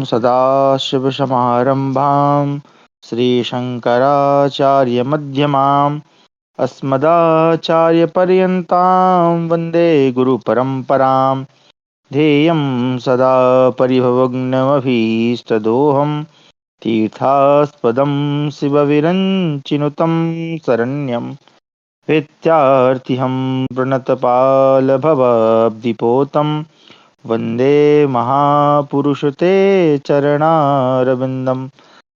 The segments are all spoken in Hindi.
सदाशिवसमारम्भां श्रीशङ्कराचार्यमध्यमाम् अस्मदाचार्यपर्यन्तां वन्दे गुरुपरम्परां। ध्येयं सदा परिभवग्नमभीष्टदोहं तीर्थास्पदं शिवविरञ्चिनुतं शरण्यं विद्यार्थिहं प्रणतपालभवाब्धिपोतं वन्दे महापुरुषते चरणारविन्दं।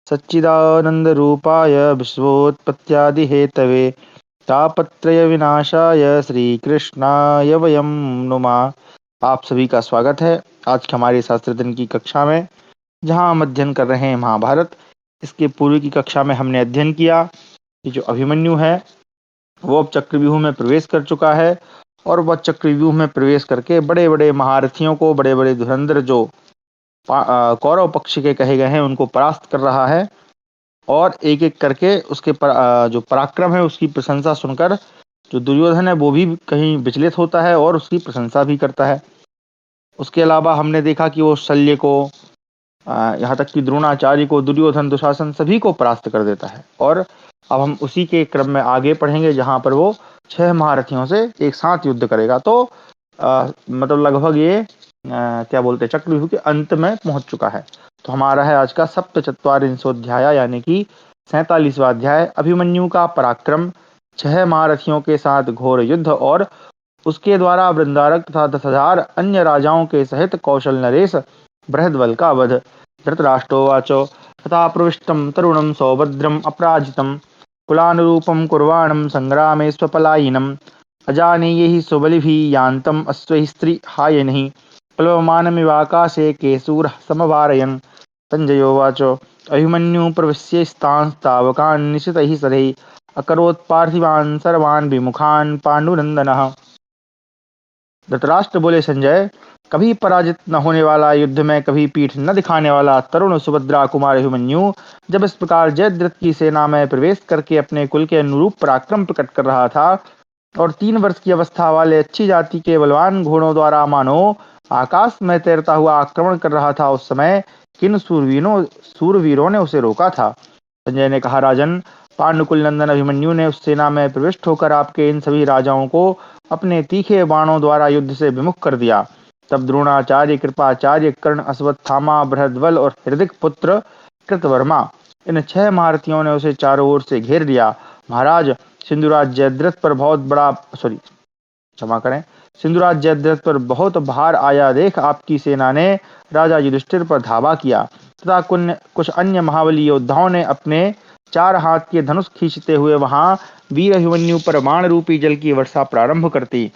सच्चिदानन्दरूपाय विश्वोत्पत्त्यादिहेतवे तापत्रयविनाशाय श्रीकृष्णाय वयं नुमा। आप सभी का स्वागत है आज के हमारे शास्त्र दिन की कक्षा में, जहां हम अध्ययन कर रहे हैं महाभारत। इसके पूर्व की कक्षा में हमने अध्ययन किया कि जो अभिमन्यु है वो अब चक्रव्यूह में प्रवेश कर चुका है और वह चक्रव्यूह में प्रवेश करके बड़े बड़े महारथियों को, बड़े बड़े धुरंधर जो कौरव पक्ष के कहे गए हैं उनको परास्त कर रहा है। और एक एक करके उसके जो पराक्रम है उसकी प्रशंसा सुनकर जो दुर्योधन है वो भी कहीं विचलित होता है और उसकी प्रशंसा भी करता है। उसके अलावा हमने देखा कि वो शल्य को, यहाँ तक कि द्रोणाचार्य को, दुर्योधन, दुशासन सभी को परास्त कर देता है। और अब हम उसी के क्रम में आगे पढ़ेंगे जहां पर वो 6 महारथियों से एक साथ युद्ध करेगा। तो मतलब लगभग ये क्या बोलते हैं, चक्रव्यूह के अंत में पहुंच चुका है। तो हमारा है आज का सप्तचत्वारिंशोऽध्याय यानी कि 47वां अध्याय, अभिमन्यु का पराक्रम, 6 महारथियों के साथ घोर युद्ध और उसके द्वारा वृंदारक तथा 10,000 अन्य राजाओं के सहित कौशल नरेश बृहद्बल का वध। धृतराष्ट्रोवाचो तथा प्रविष्टं तरुणं सौभद्रम् अपराजितं कुलानुरूपं कुर्वाणं संग्रामे स्वपलायिनम् अजानीये हि सुबलिभिः यान्तम् अश्वैः स्त्रीहायनैः प्लवमानमिवाकाशे केशूरः समवारयन्। संजयोवाच अभिमन्यु प्रविश्यैस्तांस्तावकान् निशितैः शरैः अकरोत् पार्थिवान् सर्वान् विमुखान् पाण्डुनन्दनः। धृतराष्ट्र बोले, संजय, कभी पराजित न होने वाला, युद्ध में कभी पीठ न दिखाने वाला तरुण सुभद्रा कुमार अभिमन्यु जब इस प्रकार जयद्रथ की सेना में प्रवेश करके अपने कुल के अनुरूप पराक्रम प्रकट कर रहा था और 3 वर्ष की अवस्था वाले अच्छी जाति के बलवान घोड़ों द्वारा मानो आकाश में तैरता हुआ आक्रमण कर रहा था, उस समय किन सूरवीरों ने उसे रोका था। संजय ने कहा, राजन, पांडुकुल नंदन अभिमन्यु ने उस सेना में प्रविष्ट होकर आपके इन सभी राजाओं को अपने तीखे बाणों द्वारा युद्ध से विमुख कर दिया। तब द्रोणाचार्य, कृपाचार्य, कर्ण, अश्वत्थामा, बृहद्बल और हृदिक पुत्र कृतवर्मा, इन 6 महारथियों ने उसे चारों ओर से घेर लिया। महाराज, सिंधुराज जयद्रथ पर बहुत भार आया देख आपकी सेना ने राजा युधिष्ठिर पर धावा किया तथा कुछ अन्य महाबली योद्धाओं ने अपने 4 हाथ के धनुष खींचते हुए वहां वीर अभिमन्यु पर बाण रूपी जल की वर्षा प्रारंभ करती।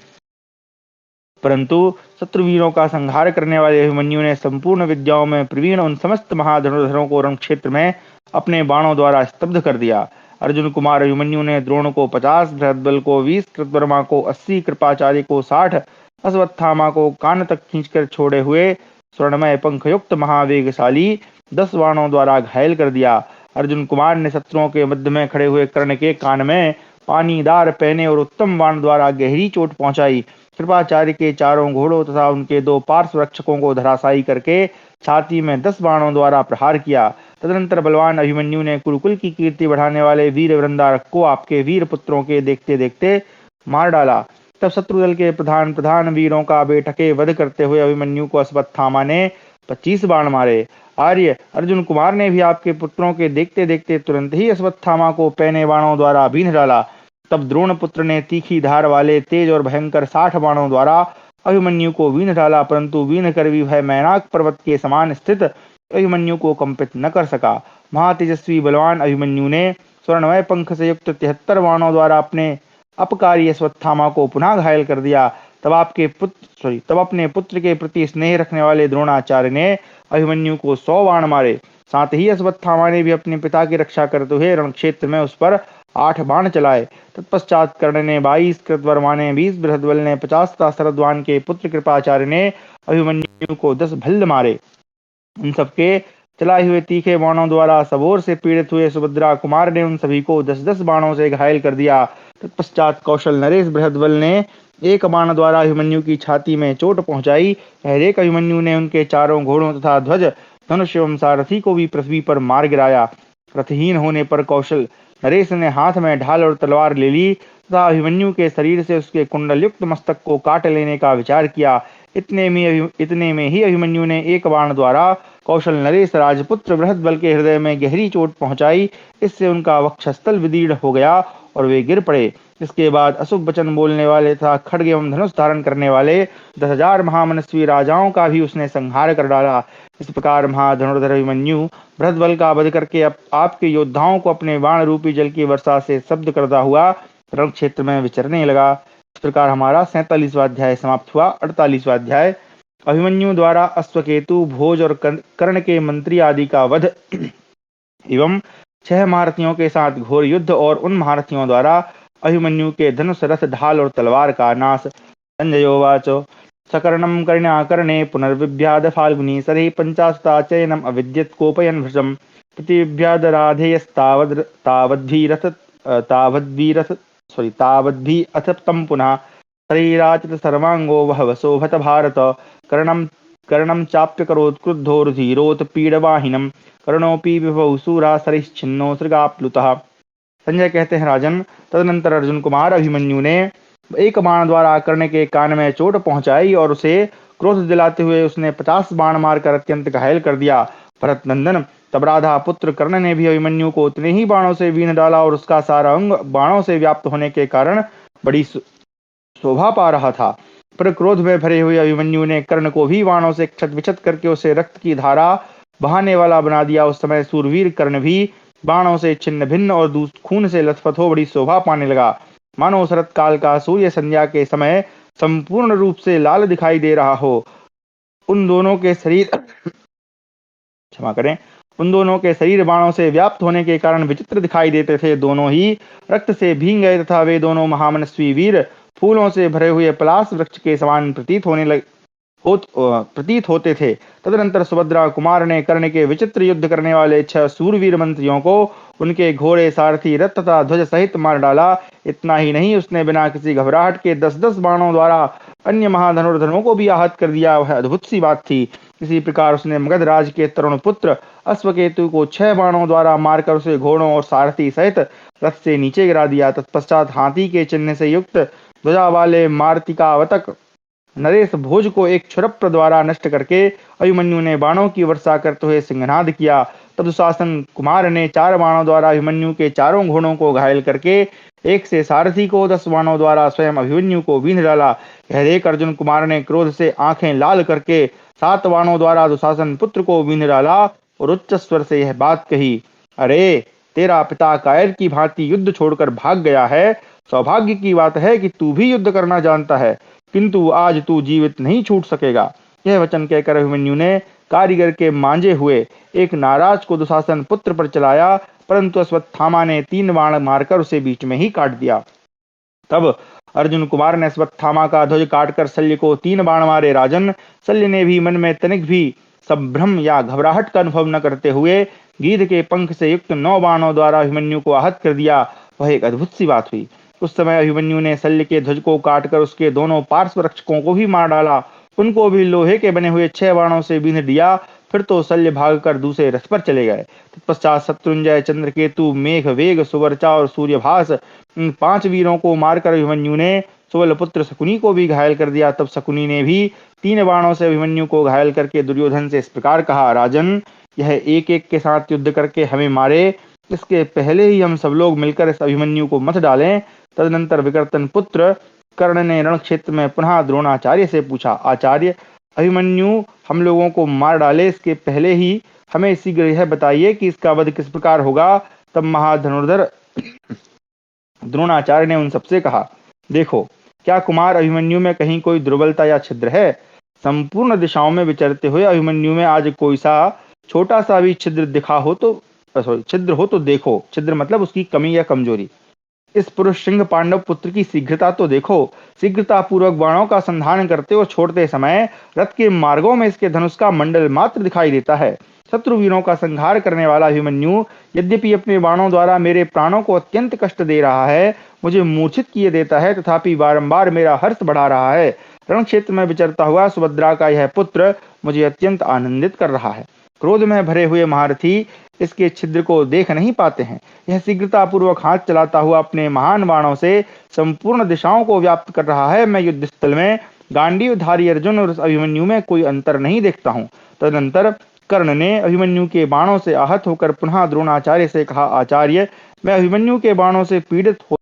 परंतु शत्रुवीरों का संहार करने वाले अभिमन्यु ने संपूर्ण विद्याओं में प्रवीण उन समस्त महाधनुर्धरों को रण क्षेत्र में अपने बाणों द्वारा स्तब्ध कर दिया। अर्जुन कुमार अभिमन्यु ने द्रोण को 50, बृहद्बल को 20, कृतवर्मा को 80, कृपाचार्य को 60, अश्वत्थामा को कान तक खींचकर छोड़े हुए स्वर्णमय पंखयुक्त महावेगशाली 10 बाणों द्वारा घायल कर दिया। अर्जुन कुमार ने शत्रुओं के मध्य में खड़े हुए कर्ण के कान में पानीदार पैने और उत्तम बाण द्वारा गहरी चोट पहुंचाई। कृपाचार्य के चारों घोड़ों तथा उनके 2 पार्श्व रक्षकों को धराशायी करके छाती में 10 बाणों द्वारा प्रहार किया। तदनंतर बलवान अभिमन्यु ने कुरुकुल की कीर्ति बढ़ाने वाले वीर वृंदारक को आपके वीर पुत्रों के देखते देखते मार डाला। तब शत्रुदल के प्रधान वीरों का बेटके वध करते हुए अभिमन्यु को अश्वत्थामा ने 25 बाण मारे। आर्य अर्जुन कुमार ने भी आपके पुत्रों के देखते देखते तुरंत ही अश्वत्थामा को पैने बाणों द्वारा बीन्ह डाला। तब द्रोण पुत्र ने तीखी धार वाले तेज और भयंकर 60 बाणों द्वारा अभिमन्यु को बीन्ह डाला, परंतु बीन्ह कर भी वह मैनाक पर्वत के समान स्थित अभिमन्यु को कंपित न कर सका। महातेजस्वी बलवान अभिमन्यु ने स्वर्णमय पंख से युक्त 73 बाणों द्वारा अपने अपकारी अश्वत्थामा को पुनः घायल कर दिया। तब अपने पुत्र के प्रति स्नेह रखने वाले द्रोणाचार्य ने अभिमन्यु को 100 बाण मारे। साथ ही अश्वत्थामा ने भी अपने पिता की रक्षा करते हुए रण क्षेत्र में उस पर 8 बाण चलाए। तत्पश्चात कर्ण ने 22, कृतवर्मा ने 20, बृहद्बल ने 50 तथा शरद्वान के पुत्र कृपाचार्य ने अभिमन्यु को 10 भल्ल मारे। उन सबके चलाए हुए तीखे बाणों द्वारा सबोर से पीड़ित हुए सुभद्रा कुमार ने उन सभी को 10-10 बाणों से घायल कर दिया। तत्पश्चात कौशल नरेश बृहद्बल ने एक बाण द्वारा अभिमन्यु की छाती में चोट पहुंचाई। हरेक अभिमन्यु ने उनके चारों घोड़ों तथा ध्वज धनुष एवं सारथी को भी पृथ्वी पर मार गिराया। रथहीन होने पर कौशल नरेश ने हाथ में ढाल और तलवार ले ली तथा अभिमन्यु के शरीर से उसके कुंडल युक्त मस्तक को काट लेने का विचार किया। इतने में ही अभिमन्यु ने एक बाण द्वारा कौशल नरेश राजपुत्र बृहद बल के हृदय में गहरी चोट पहुंचाई। इससे उनका वक्षस्थल विदीर्ण हो गया और वे गिर पड़े। इसके बाद अशुभ वचन बोलने वाले तथा खड्ग एवं धनुष धारण करने वाले 10,000 महामनस्वी राजाओं का भी उसने संहार कर डाला। इस प्रकार महाधनुर्धर अभिमन्यु बृहद बल का वध करके आपके योद्धाओं को अपने बाण रूपी जल की वर्षा से शब्द करता हुआ रण क्षेत्र में विचरने लगा। इस प्रकार हमारा 47वां अध्याय समाप्त हुआ। 48वां अध्याय अभिमन्यु द्वारा अश्वकेतु, भोज और कर्ण के मंत्री आदि का वध एवं 6 महारथियों के साथ घोर युद्ध और उन महारथियों द्वारा अभिमन्यु के धनुष, रथ, ढाल और तलवार का नाश। संजयोवाच सकर्णं कर्ण्याकर्णे पुनर्विभ्याद फाल्गुनी सरहि पंचाशता चयनम अविद्यत कोपयन भृशम प्रतिविभ्याद राधेयस्तावद् तावद्भी अथ तम पुनः शरीराचित सर्वांगो वह वसोभत भारत कर्णम चाप्यकरोत् क्रुद्धो रुधिरोत पीडवाहिनम कर्णोपि विभौ सूरा सरिश्छिन्नो सृगाप्लुतः। संजय कहते हैं, राजन, तदनंतर अर्जुन कुमार अभिमन्यु ने एक बाण द्वारा कर्ण के कान में चोट पहुंचाई और उसे क्रोध दिलाते हुए उसने 50 बाण मारकर अत्यंत घायल कर दिया। भरत नंदन, तब राधा पुत्र कर्ण ने भी अभिमन्यु को उतने ही बाणों से बीन डाला और उसका सारा अंग बाणों से व्याप्त होने के कारण बड़ी शोभा पा रहा था। पर क्रोध में भरे हुए अभिमन्यु ने कर्ण को भी बाणों से क्षत विक्षत करके उसे रक्त की धारा बहाने वाला बना दिया। उस समय सूरवीर कर्ण भी बाणों से छिन्न भिन्न और खून से लथपथ हो बड़ी शोभा पाने लगा। मानो शरत काल का सूर्य संध्या के समय संपूर्ण रूप से लाल दिखाई दे रहा हो। उन दोनों के शरीर उन दोनों के शरीर बाणों से व्याप्त होने के कारण विचित्र दिखाई देते थे। दोनों ही रक्त से भीग गए तथा वे दोनों महामनस्वी वीर फूलों से भरे हुए पलाश वृक्ष के समान प्रतीत होते थे। तदनंतर सुभद्रा कुमार ने कर्ण के विचित्र युद्ध करने वाले 6 सूरवीर मंत्रियों को उनके घोड़े, सारथी, रथ तथा ध्वज सहित मार डाला। इतना ही नहीं, उसने बिना किसी घबराहट के 10-10 बाणों द्वारा अन्य महाधनुर्धरों को भी आहत कर दिया। वह अद्भुत सी बात थी। इसी प्रकार उसने मगध राज के तरुण पुत्र अश्वकेतु को 6 बाणों द्वारा मारकर उसे घोड़ों और सारथी सहित रथ से नीचे गिरा दिया। तत्पश्चात हाथी के चिन्ह से युक्त ध्वजा वाले मार्तिकावतक नरेश भोज को एक क्षुरप्र द्वारा नष्ट करके अभिमन्यु ने बाणों की वर्षा करते हुए सिंहनाद किया। तब दुशासन कुमार ने 4 बाणों द्वारा अभिमन्यु के चारों घोड़ों को घायल करके एक से सारथी को 10 बाणों द्वारा स्वयं अभिमन्यु को बींध डाला। यह देख अर्जुन कुमार ने क्रोध से आंखें लाल करके 7 बाणों द्वारा दुशासन पुत्र को बींध डाला और उच्च स्वर से यह बात कही, अरे, तेरा पिता कायर की भांति युद्ध छोड़कर भाग गया है। सौभाग्य की बात है कि तू भी युद्ध करना जानता है, किंतु आज तू जीवित नहीं छूट सकेगा। यह वचन कहकर अभिमन्यु ने कारीगर के मांझे हुए एक नाराज को दुशासन पुत्र पर चलाया, परंतु अश्वत्थामा ने 3 बाण मारकर उसे बीच में ही काट दिया। तब अर्जुन कुमार ने अश्वत्थामा का ध्वज काटकर शल्य को 3 बाण मारे। राजन, शल्य ने भी मन में तनिक भी संभ्रम या घबराहट का अनुभव न करते हुए गीध के पंख से युक्त 9 बाणों द्वारा अभिमन्यु को आहत कर दिया। वह एक अद्भुत सी बात हुई। उस समय अभिमन्यु ने शल्य के ध्वज को काटकर उसके दोनों पार्श्व रक्षकों को भी मार डाला। उनको भी लोहे के बने हुए 6 बाणों से बींध दिया। फिर तो शल्य भागकर दूसरे रथ पर चले गए। तत्पश्चात शत्रुंजय, चंद्रकेतु, मेघ, वेग, सुवर्चा और सूर्यभास, इन 5 वीरों को मारकर अभिमन्यु ने सुबल पुत्र शकुनी को भी घायल कर दिया। तब शकुनी ने भी 3 बाणों से अभिमन्यु को घायल करके दुर्योधन से इस प्रकार कहा, राजन, यह एक-एक के साथ युद्ध करके हमें मारे, इसके पहले ही हम सब लोग मिलकर इस अभिमन्यु को मत डालें। तदनंतर विकर्तन पुत्र कर्ण ने रण क्षेत्र में पुनः द्रोणाचार्य से पूछा, आचार्य, अभिमन्यु हम लोगों को मार डाले, इसके पहले ही हमें शीघ्र यह बताइए कि इसका वध किस प्रकार होगा। तब महाधनुर्धर द्रोणाचार्य ने उन सबसे कहा, देखो, क्या कुमार अभिमन्यु में कहीं कोई दुर्बलता या छिद्र है? संपूर्ण दिशाओं में विचरते हुए अभिमन्यु में आज कोई सा छोटा सा भी छिद्र हो तो देखो। छिद्र मतलब उसकी कमी या कमजोरी। इस पुरुष सिंह पांडव पुत्र की शीघ्रता तो देखो। शीघ्रता पूर्वक बाणों का संधान करते और छोड़ते समय रथ के मार्गों में इसके धनुष का मंडल मात्र दिखाई देता है। शत्रु वीरों का संहार करने वाला अभिमन्यु यद्यपि अपने बाणों द्वारा मेरे प्राणों को अत्यंत कष्ट दे रहा है, मुझे मूर्छित किए देता है, तथापि बारंबार मेरा हर्ष बढ़ा रहा है। रण क्षेत्र में विचरता हुआ सुभद्रा का यह पुत्र मुझे अत्यंत आनंदित कर रहा है। क्रोध में भरे हुए महारथी इसके छिद्र को देख नहीं पाते हैं। यह शीघ्रतापूर्वक हाथ चलाता हुआ अपने महान बाणों से संपूर्ण दिशाओं को व्याप्त कर रहा है। मैं युद्ध स्थल में गांडीवधारी अर्जुन और अभिमन्यु में कोई अंतर नहीं देखता हूँ। तदनंतर कर्ण ने अभिमन्यु के बाणों से आहत होकर पुनः द्रोणाचार्य से कहा, आचार्य, मैं अभिमन्यु के बाणों से पीड़ित हो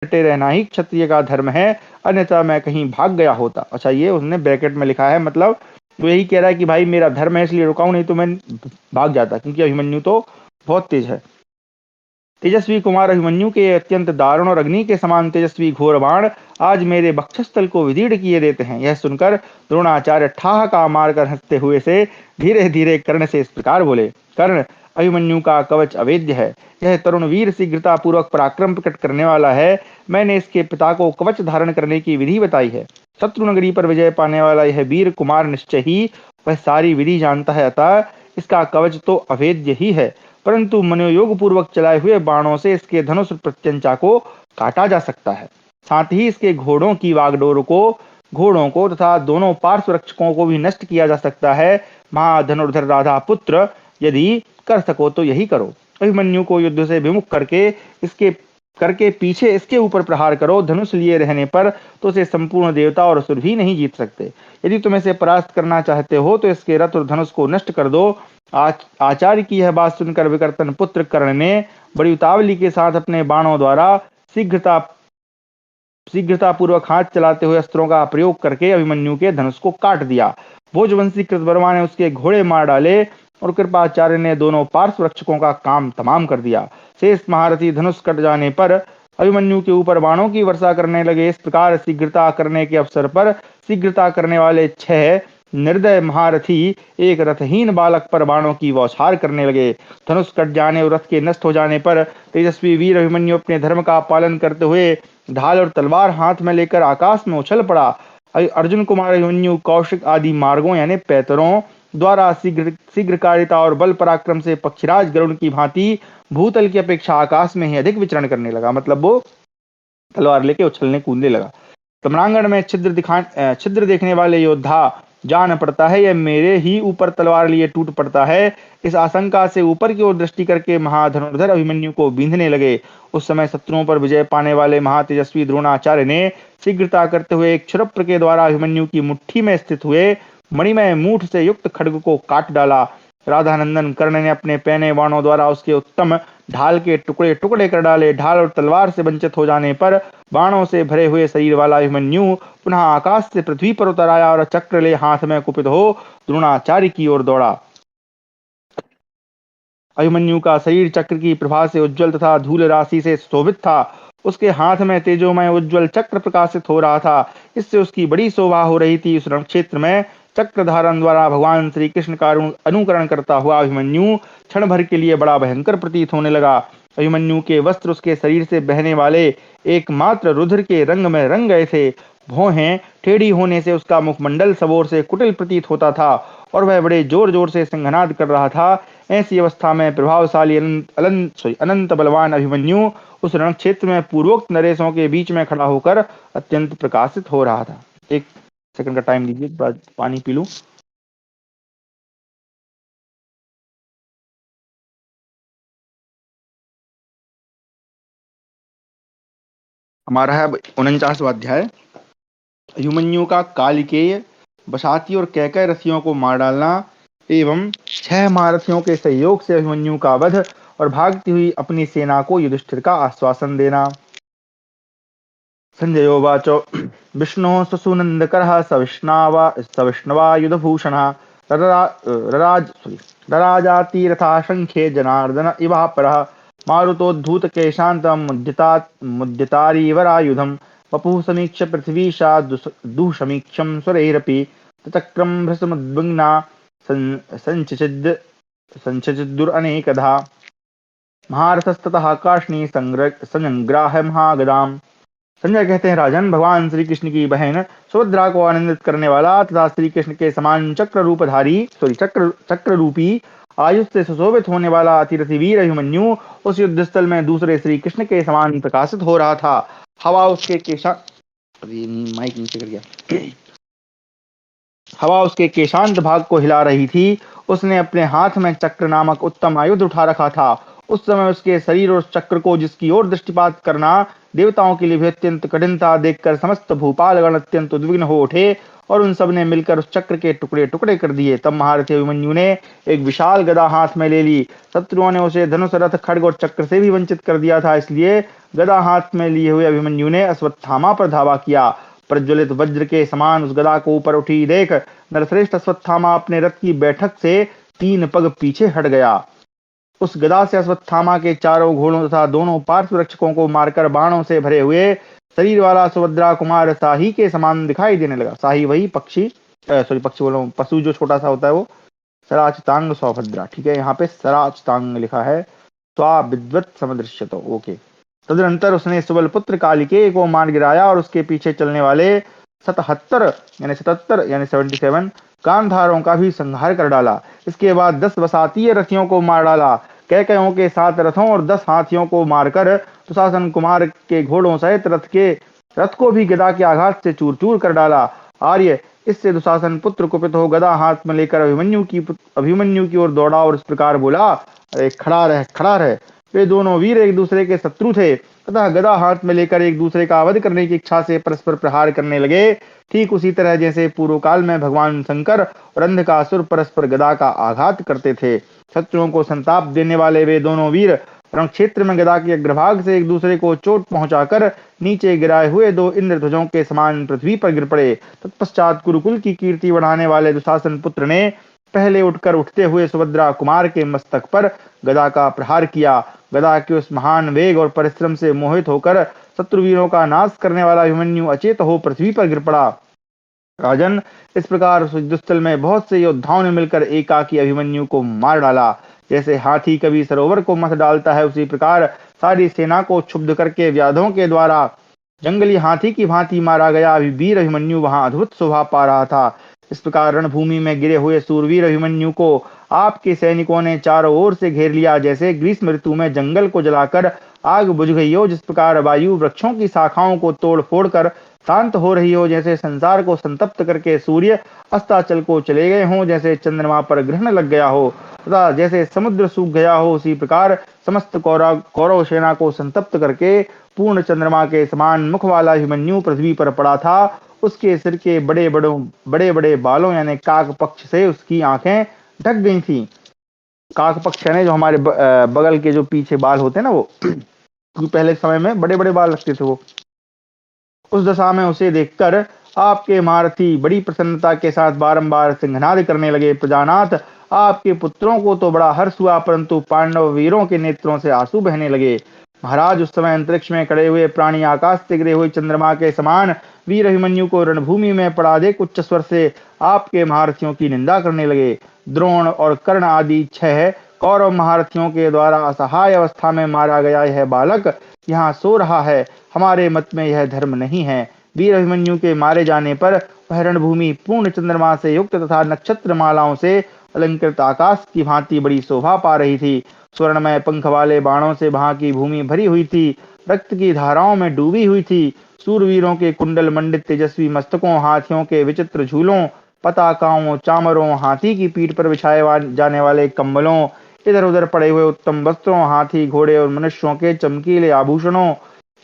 डटे रहना ही क्षत्रिय का धर्म है, अन्यथा मैं कहीं भाग गया होता। अच्छा, ये उसने ब्रैकेट में लिखा है, मतलब वो यही कह रहा है कि भाई मेरा धर्म है इसलिए रुका हूं, नहीं तो मैं भाग जाता, क्योंकि अभिमन्यु तो बहुत तेज है। तेजस्वी कुमार अभिमन्यु के अत्यंत दारुण और अग्नि के समान तेजस्वी घोर बाण आज मेरे वक्षस्थल को विदीर्ण किए देते हैं। यह सुनकर द्रोणाचार्य ठहाका मारकर हंसते हुए से धीरे धीरे कर्ण से इस प्रकार बोले, कर्ण, अभिमन्यु का कवच अवेद्य है। यह तरुण वीर शीघ्रता पूर्वक पराक्रम प्रकट करने वाला है। मैंने इसके पिता को कवच धारण करने की विधि बताई है। शत्रु नगरी पर विजय पाने वाला यह वीर कुमार निश्चय ही वह सारी विधि जानता है, अतः इसका कवच तो अवेद्य ही है, परंतु मनोयोग पूर्वक चलाए हुए बाणों से इसके धनुष प्रत्यंचा को काटा जा सकता है। साथ ही इसके घोड़ों को तथा दोनों पार्श्व रक्षकों को भी नष्ट किया जा सकता है। महाधनुर्धर राधा पुत्र, यदि कर सको तो यही करो। अभिमन्यु को युद्ध से विमुख करके पीछे इसके ऊपर प्रहार करो। धनुष लिए रहने पर तो उसे संपूर्ण देवता और असुर भी नहीं जीत सकते। यदि तुम इसे परास्त करना चाहते हो तो इसके रथ और धनुष को नष्ट कर दो। आचार्य की यह बात सुनकर विकर्तन पुत्र कर्ण ने बड़ी उतावली के साथ अपने बाणों द्वारा शीघ्रता पूर्वक हाथ चलाते हुए अस्त्रों का प्रयोग करके अभिमन्यु के धनुष को काट दिया। भोजवंशी कृतवर्मा ने उसके घोड़े मार डाले और कृपाचार्य ने दोनों पार्श्व रक्षकों का काम तमाम कर दिया। शेष महारथी धनुष कट जाने पर अभिमन्यु के ऊपर बाणों की वर्षा करने लगे। इस प्रकार शीघ्रता करने के अवसर पर शीघ्रता करने वाले 6 निर्दय महारथी एक रथहीन बालक पर बाणों की बौछार करने लगे। धनुष कट जाने और रथ के नष्ट हो जाने पर तेजस्वी वीर अभिमन्यु अपने धर्म का पालन करते हुए ढाल और तलवार हाथ में लेकर आकाश में उछल पड़ा। अर्जुन कुमार अभिमन्यु कौशिक आदि मार्गों यानी पैतरों द्वारा शीघ्रकारिता और बल पराक्रम से पक्षीराज गरुड़ की भांति भूतल की अपेक्षा आकाश में ही अधिक विचरण करने लगा। मतलब वो तलवार लेके उछलने कूदने लगा। सम्रांगण में छिद्र देखने वाले योद्धा जान पड़ता है यह मेरे ही ऊपर तलवार लिए टूट पड़ता है। इस आशंका से ऊपर की ओर दृष्टि करके महाधनुर्धर अभिमन्यु को बींधने लगे। उस समय शत्रुओं पर विजय पाने वाले महातेजस्वी द्रोणाचार्य ने शीघ्रता करते हुए एक क्षुरप्र के द्वारा अभिमन्यु की मुट्ठी में स्थित हुए मणिमय मूठ से युक्त खड्ग को काट डाला। राधानंदन कर्ण ने अपने पैने बाणों द्वारा उसके उत्तम ढाल के टुकड़े टुकड़े कर डाले। ढाल और तलवार से वंचित हो जाने पर बाणों से भरे हुए शरीर वाला अभिमन्यु पुनः आकाश से पृथ्वी पर उतर आया और चक्र ले हाथ में कुपित हो द्रोणाचार्य की ओर दौड़ा। अभिमन्यु का शरीर चक्र की प्रभा से उज्ज्वल तथा धूल राशि से शोभित था। उसके हाथ में तेजोमय उज्ज्वल चक्र प्रकाशित हो रहा था। इससे उसकी बड़ी शोभा हो रही थी। उस रण क्षेत्र में चक्र धारण द्वारा भगवान श्री कृष्ण का अनुकरण करता हुआ अभिमन्यु क्षण भर के लिए बड़ा भयंकर प्रतीत होने लगा। अभिमन्यु के वस्त्र उसके शरीर से बहने वाले एकमात्र रुधिर के रंग में रंग गए थे। भौहें टेढ़ी होने से उसका मुखमंडल सबोर से कुटिल प्रतीत होता था और वह बड़े जोर जोर से सिंहनाद कर रहा था। ऐसी अवस्था में प्रभावशाली अनंत बलवान अभिमन्यु उस रण क्षेत्र में पूर्वोक्त नरेशों के बीच में खड़ा होकर अत्यंत प्रकाशित हो रहा था। एक सेकंड का टाइम दीजिए, पानी पी लूं। हमारा है 49वां अध्याय। अभिमन्यु का कालिकेय बसाती और कैकय रथियों को मार डालना एवं 6 महारथियों के सहयोग से अभिमन्यु का वध और भागती हुई अपनी सेना को युधिष्ठिर का आश्वासन देना। संजयोवाच विष्णोः स्वसुनन्दकरः सविष्णवा युधभूषणः रराजातिरथा शङ्खे जनार्दन इवापरः मारुतोद्धूतकेशान्तं मुद्यतारीवरायुधं वपुः समीक्ष्य पृथिवीशा दुःसमीक्षं सुरैरपि तचक्रं भृशमुद्विग्ना संचचिद्दुरनेकधा महारथस्ततः कार्ष्णी संग्राह्य महागदाम्। संजय कहते हैं, राजन, भगवान श्री कृष्ण की बहन सुभद्रा को आनंदित करने वाला तथा श्री कृष्ण के समान चक्र रूपी आयुष से सुशोभित होने वाला अतिरथी वीर अभिमन्यु उस युद्ध स्थल में दूसरे श्री कृष्ण के समान प्रकाशित हो रहा था। हवा उसके केशा माइक नीचे कर गया। हवा उसके केशांत भाग को हिला रही थी। उसने अपने हाथ में चक्र नामक उत्तम आयुध उठा रखा था। उस समय उसके शरीर और उस चक्र को जिसकी ओर दृष्टिपात करना देवताओं के लिए भी अत्यंत कठिन था, देखकर समस्त भूपालगण अत्यंत उद्विग्न हो उठे और उन सब ने मिलकर उस चक्र के टुकड़े टुकड़े कर दिए। तब महारथी अभिमन्यु ने एक विशाल गदा हाथ में ले ली। शत्रुओं ने उसे धनुष, रथ, खड्ग और चक्र से भी वंचित कर दिया था, इसलिए गदा हाथ में लिए हुए अभिमन्यु ने अश्वत्थामा पर धावा किया। प्रज्वलित वज्र के समान उस गदा को ऊपर उठी देख नरश्रेष्ठ अश्वत्थामा अपने रथ की बैठक से 3 पग पीछे हट गया। उस गदा से अश्वत्थामा के चारों घोड़ों तथा दोनों पार्श्व रक्षकों को मारकर बाणों से भरे हुए शरीर वाला सुभद्रा कुमार शाही के समान दिखाई देने लगा। शाही वही पक्षी, सॉरी पक्षी बोलो, पशु जो छोटा सा होता है वो। सराचतांग सौभद्रा, ठीक है, यहाँ पे सराचतांग लिखा है। स्वा विद्वत समदृश्यतो, ओके। तदनंतर उसने सुबल पुत्र कालिकेय को मार गिराया और उसके पीछे चलने वाले 77 यानी 77 गांधारों का भी संहार कर डाला। इसके बाद 10 वसातीय रथियों को मार डाला। कैकयों के 7 रथों और 10 हाथियों को मारकर दुशासन कुमार के घोड़ों सहित रथ को भी गदा के आघात से चूर चूर कर डाला। आर्य, इससे दुशासन पुत्र कुपित हो गदा हाथ में लेकर अभिमन्यु की ओर दौड़ा और इस प्रकार बोला, अरे खड़ा रह, खड़ा रह। वे दोनों वीर एक दूसरे के शत्रु थे तथा गदा हाथ में लेकर एक दूसरे का वध करने की इच्छा से परस्पर प्रहार करने लगे। ठीक उसी तरह जैसे पूर्व काल में भगवान शंकर और अंधकासुर परस्पर गदा का आघात करते थे। शत्रुओं को संताप देने वाले वे दोनों वीर रण क्षेत्र में गदा के अग्रभाग से एक दूसरे को चोट पहुंचाकर नीचे गिराए हुए 2 इंद्रध्वजों के समान पृथ्वी पर गिर पड़े। तत्पश्चात कुरुकुल की कीर्ति बढ़ाने वाले दुशासन पुत्र ने पहले उठते हुए सुभद्रा कुमार के मस्तक पर गदा का प्रहार किया। गदा के उस महान वेग और परिश्रम से मोहित होकर शत्रुवीरों का नाश करने वाला अभिमन्यु अचेत हो पृथ्वी पर गिर पड़ा। राजन, इस प्रकार उस युद्धस्थल में बहुत से योद्धाओं ने मिलकर एकाकी अभिमन्यु को मार डाला। जैसे हाथी कभी सरोवर को मथ डालता है, उसी प्रकार सारी सेना को क्षुब्ध करके व्याधों के द्वारा जंगली हाथी की भांति मारा गया वीर अभिमन्यु वहां अद्भुत शोभा पा रहा था। इस प्रकार रणभूमि में गिरे हुए सूरवीर अभिमन्यु को आपके सैनिकों ने चारों ओर से घेर लिया। जैसे ग्रीष्म ऋतु में जंगल को जलाकर आग बुझ गई हो, जिस प्रकार वायु वृक्षों की शाखाओं को तोड़ फोड़ कर शांत हो रही हो, जैसे संसार को संतप्त करके सूर्य अस्ताचल को चले गए हों, जैसे चंद्रमा पर ग्रहण लग गया हो तथा जैसे समुद्र सूख गया हो, उसी प्रकार समस्त कौरव सेना को संतप्त करके पूर्ण चंद्रमा के समान मुख वाला अभिमन्यु पृथ्वी पर पड़ा था। उसके सिर के बड़े बड़े बालों यानी काक पक्ष से उसकी आंखें ढक गई थी। काक पक्ष यानी जो हमारे बगल के जो पीछे बाल होते हैं ना, वो क्योंकि पहले समय में बड़े बड़े बाल लगते थे वो। उस दशा में उसे देखकर आपके महारथी बड़ी प्रसन्नता के साथ बारंबार सिंहनाद करने लगे। प्रजानाथ, आपके पुत्रों को तो बड़ा हर्ष हुआ, परंतु पांडव वीरों के नेत्रों से आंसू बहने लगे। महाराज, उस समय अंतरिक्ष में खड़े हुए प्राणी आकाश से गिरे हुए चंद्रमा के समान वीर अभिमन्यु को रणभूमि में पड़ा देख उच्च स्वर से आपके महारथियों की निंदा करने लगे। द्रोण और कर्ण आदि 6 कौरव महारथियों के द्वारा असहाय अवस्था में मारा गया यह बालक यहाँ सो रहा है। हमारे मत में यह धर्म नहीं है। वीर अभिमन्यु के मारे जाने पर वह रणभूमि पूर्ण चंद्रमा से युक्त तथा नक्षत्र मालाओं से अलंकृत आकाश की भांति बड़ी शोभा पा रही थी। स्वर्णमय पंख वाले बाणों से वहां की भूमि भरी हुई थी, रक्त की धाराओं में डूबी हुई थी। सूरवीरों के कुंडल मंडित तेजस्वी मस्तकों, हाथियों के विचित्र झूलों, पताकाओं, चामरों, हाथी की पीठ पर बिछाए जाने वाले कंबलों, इधर उधर पड़े हुए उत्तम वस्त्रों, हाथी घोड़े और मनुष्यों के चमकीले आभूषणों,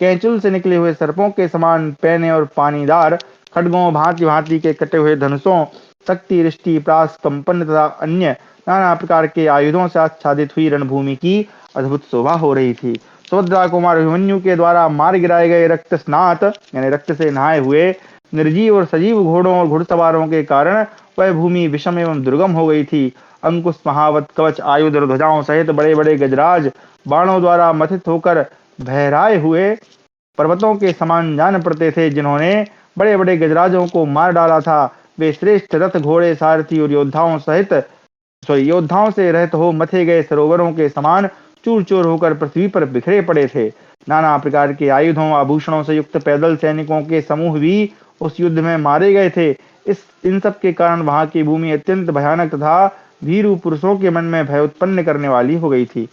कैंचुल से निकले हुए सर्पों के समान पैने और पानीदार खड्गों, भांति भांति के कटे हुए धनुषों, शक्ति, रिष्टि, प्रास, कंपन तथा अन्य नाना प्रकार के आयुधों से आच्छादित हुई रणभूमि की अद्भुत शोभा हो रही थी। सुभद्रा कुमार अभिमन्यु के द्वारा मार गिराए गए रक्त स्नात यानी रक्त से नहाए हुए निर्जीव और सजीव घोड़ों और घुड़सवारों के कारण वह भूमि विषम एवं दुर्गम हो गई थी। अंकुश, महावत, कवच, आयुध और ध्वजाओं सहित बड़े बड़े गजराज बाणों द्वारा मथित होकर बहराए हुए पर्वतों के समान जान पड़ते थे। जिन्होंने बड़े बड़े गजराजों को मार डाला था, वे श्रेष्ठ रथ, घोड़े, सारथी और योद्धाओं से रहित हो मथे गए सरोवरों के समान चूर चूर होकर पृथ्वी पर बिखरे पड़े थे। नाना प्रकार के आयुधों, आभूषणों से युक्त पैदल सैनिकों के समूह भी उस युद्ध में मारे गए थे। इन सब के कारण वहां की भूमि अत्यंत भयानक तथा भीरू पुरुषों के मन में भय उत्पन्न करने वाली हो गई थी।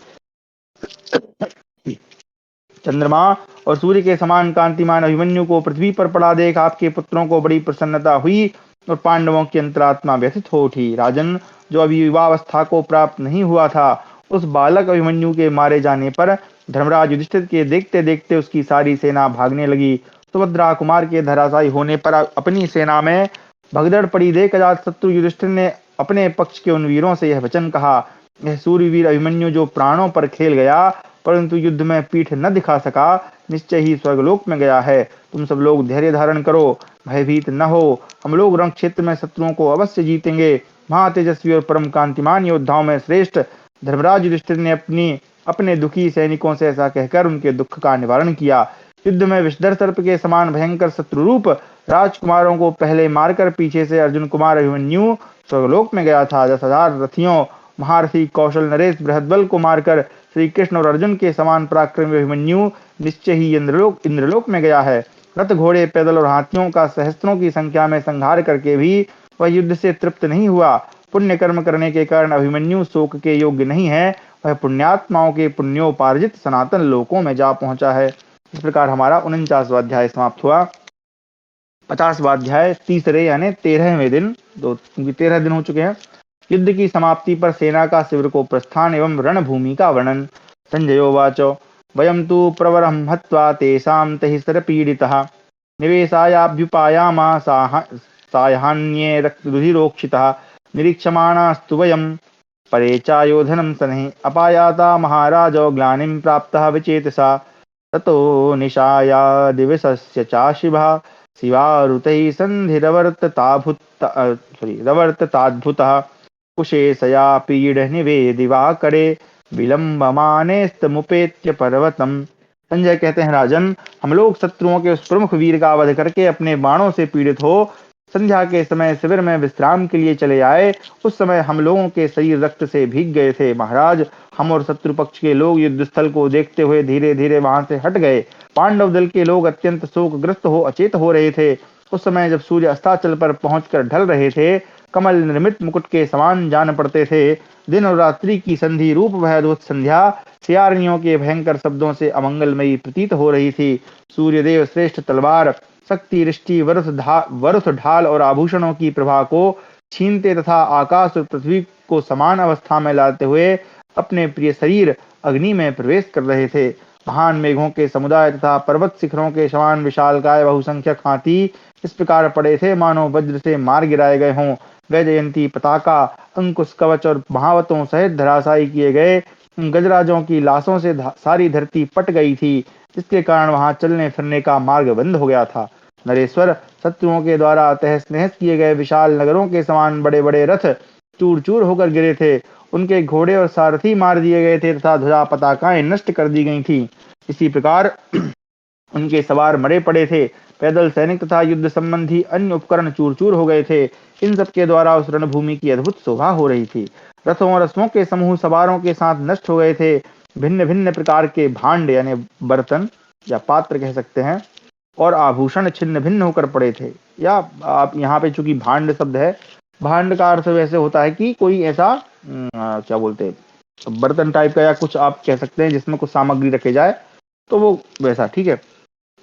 चंद्रमा और सूर्य के समान कांतिमान अभिमन्यु को पृथ्वी पर पड़ा देख आपके पुत्रों को बड़ी प्रसन्नता हुई और पांडवों की अंतरात्मा व्यथित हो उठी। राजन, जो अभी युवावस्था को प्राप्त नहीं हुआ था, उस बालक अभिमन्यु के मारे जाने पर धर्मराज युधिष्ठिर के देखते देखते उसकी सारी सेना भागने लगी। सुभद्रा कुमार के धराशायी होने पर अपनी सेना में भगदड़ पड़ी देख अजातशत्रु युधिष्ठिर ने अपने पक्ष के उन वीरों से यह वचन कहा, यह सूर्यवीर अभिमन्यु जो प्राणों पर खेल गया परंतु युद्ध में पीठ न दिखा सका, निश्चय ही स्वर्गलोक में गया है। तुम सब लोग धैर्य धारण करो, भयभीत न हो। हम लोग रण क्षेत्र में शत्रुओं को अवश्य जीतेंगे। महातेजस्वी और परम कांतिमान योद्धाओं में श्रेष्ठ धर्मराज युधिष्ठिर ने अपने दुखी सैनिकों से ऐसा कहकर उनके दुख का निवारण किया। युद्ध में विषधर सर्प के समान भयंकर शत्रुरूप राजकुमारों को पहले मारकर पीछे से अर्जुन कुमार अभिमन्यु स्वर्गलोक में गया था। 10,000 रथियों महारथी कौशल नरेश बृहद्बल को मारकर श्री कृष्ण और अर्जुन के समान पराक्रमी अभिमन्यु निश्चय ही इंद्रलोक में गया है। रथ घोड़े पैदल और हाथियों का सहस्त्रों की संख्या में संहार करके भी वह युद्ध से तृप्त नहीं हुआ। पुण्य कर्म करने के कारण अभिमन्यु शोक के योग्य नहीं है, वह पुण्यात्माओं के पुण्योपार्जित सनातन लोकों में जा पहुंचा है। इस प्रकार हमारा 49वां अध्याय समाप्त हुआ। 50वां अध्याय तीसरे यानी 13वें दिन, क्योंकि 13 दिन हो चुके हैं। युद्ध की समाप्ति पर सेना का शिविर को प्रस्थान एवं रणभूमि का वर्णन। संजयोवाच वयं तु प्रवरं हत्वा तेषां तैः निवेशायाभ्युपायामा सायाह्न्ये रुधिरोक्षितः निरीक्षमाणास्तु वयं परे चायोधनं शनैः अपायाता महाराजो ग्लानिं प्राप्तः विचेतसा ततो निशाया दिवसस्य चाशिभः शिवारुतैः रवर्तताद्भुतः कुशेशया पीडनिवेदिवाकरे विलंबमानेस्तमुपेत्य पर्वतम। संजय कहते हैं, राजन, हम लोग शत्रुओं के उस प्रमुख वीर का वध करके अपने बाणों से पीड़ित हो संध्या के समय शिविर में विश्राम के लिए चले आए। उस समय हम लोगों के शरीर रक्त से भीग गए थे। महाराज, हम और शत्रु पक्ष के लोग युद्ध स्थल को देखते हुए धीरे धीरे वहां से हट गए। पांडव दल के लोग अत्यंत शोकग्रस्त हो अचेत हो रहे थे। उस समय जब सूर्य अस्ताचल पर पहुंचकर ढल रहे थे, कमल निर्मित मुकुट के समान जान पड़ते थे। दिन और रात्रि की संधि रूप वह अद्भुत संध्या सियारनियों के भयंकर शब्दों से अमंगलमयी प्रतीत हो रही थी। सूर्यदेव श्रेष्ठ तलवार, शक्ति, रिष्टि, वरुथ ढाल और आभूषणों की प्रभा को छीनते तथा आकाश और पृथ्वी को समान अवस्था में लाते हुए अपने प्रिय शरीर अग्नि में प्रवेश कर रहे थे। महान मेघों के समुदाय तथा पर्वत शिखरों के समान विशालकाय बहुसंख्यक हाथी इस प्रकार पड़े थे मानो वज्र से मार गिराए गए हों। वैजयंती, पताका, अंकुश, कवच और महावतों सहित धराशायी किए गए गजराजों की लाशों से सारी धरती पट गई थी, जिसके कारण वहां चलने फिरने का मार्ग बंद हो गया था। नरेश्वर, शत्रुओं के द्वारा तहस नहस किए गए विशाल नगरों के समान बड़े बड़े रथ चूर चूर होकर गिरे थे। उनके घोड़े और सारथी मार दिए गए थे तथा ध्वजा पताकाएं नष्ट कर दी गई थी। इसी प्रकार उनके सवार मरे पड़े थे। पैदल सैनिक तथा युद्ध संबंधी अन्य उपकरण चूर चूर हो गए थे। इन सब के द्वारा उस रणभूमि की अद्भुत शोभा हो रही थी। रथों और रथों के समूह सवारों के साथ नष्ट हो गए थे। भिन्न भिन्न प्रकार के भांड यानी बर्तन या पात्र कह सकते हैं और आभूषण छिन्न भिन्न होकर पड़े थे। या आप यहाँ पे चूंकि भांड शब्द है, भांड का अर्थ वैसे होता है कि कोई ऐसा क्या बोलते हैं, बर्तन टाइप का या कुछ आप कह सकते हैं जिसमें कुछ सामग्री रखे जाए, तो वो वैसा, ठीक है।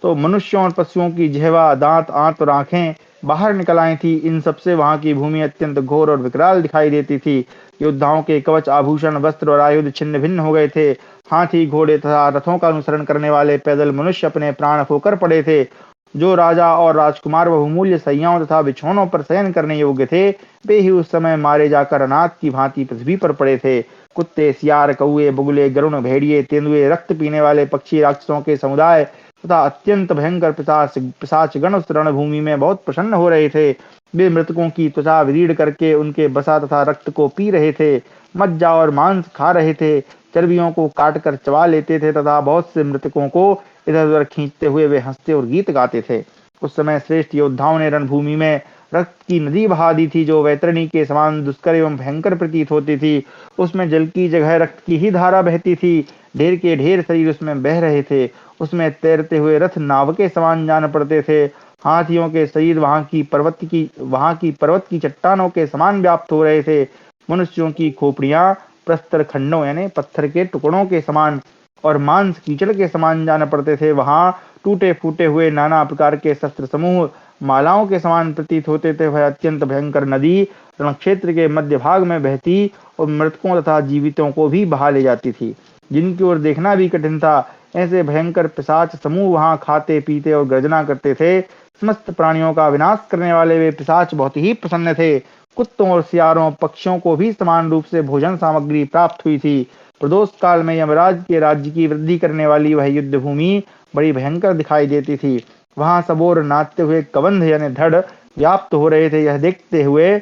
तो मनुष्यों और पशुओं की जिह्वा, दांत, आंत और आंखें बाहर निकल आई थी। इन सबसे वहां की भूमि अत्यंत घोर और विकराल दिखाई देती थी। योद्धाओं के कवच, आभूषण, वस्त्र और आयुध छिन्न भिन्न हो गए थे। हाथी, घोड़े तथा रथों का अनुसरण करने वाले पैदल मनुष्य अपने प्राण खोकर पड़े थे। जो राजा और राजकुमार बहुमूल्य सैयाओं तथा बिछौनों पर शयन करने योग्य थे, वे ही उस समय मारे जाकर अनाथ की भांति पृथ्वी पर पड़े थे। कुत्ते, सियार, कौए, बगुले, गरुण, भेड़िए, तेंदुए, रक्त पीने वाले पक्षी, राक्षसों के समुदाय तथा अत्यंत भयंकर पिशाचगण उस रणभूमि में बहुत प्रसन्न हो रहे थे। वे मृतकों की त्वचा विदीर्ण करके उनके बसा तथा रक्त को पी रहे थे, मज्जा और मांस खा रहे थे, चर्बियों को काट कर चबा लेते थे तथा बहुत से मृतकों को इधर उधर खींचते हुए वे हंसते और गीत गाते थे। उस समय श्रेष्ठ योद्धाओं ने रणभूमि में रक्त की नदी बहा दी थी, जो वैतरणी के समान दुष्कर एवं भयंकर प्रतीत होती थी। उसमें जल की जगह रक्त की ही धारा बहती थी। ढेर के ढेर शरीर उसमें बह रहे थे। उसमें तैरते हुए रथ नाव के समान जान पड़ते थे। हाथियों के शरीर वहां की पर्वत की चट्टानों के समान व्याप्त हो रहे थे। मनुष्यों की खोपड़ियां प्रस्तर खंडों यानी पत्थर के टुकड़ों के समान और मांस कीचड़ के समान जान पड़ते थे। वहां टूटे फूटे हुए नाना प्रकार के शस्त्र समूह मालाओं के समान प्रतीत होते थे। वह अत्यंत भयंकर नदी रणक्षेत्र के मध्य भाग में बहती और मृतकों तथा जीवितों को भी बहा ले जाती थी, जिनकी ओर देखना भी कठिन था। ऐसे भयंकर पिशाच समूह वहां खाते पीते और गर्जना करते थे। समस्त प्राणियों का विनाश करने वाले वे पिशाच बहुत ही प्रसन्न थे। कुत्तों और सियारों पक्षियों को भी समान रूप से भोजन सामग्री प्राप्त हुई थी। प्रदोष काल में यमराज के राज्य की वृद्धि करने वाली वह युद्ध भूमि बड़ी भयंकर दिखाई देती थी। वहां सबोर नाचते हुए कबंध यानी धड़ व्याप्त हो रहे थे। यह देखते हुए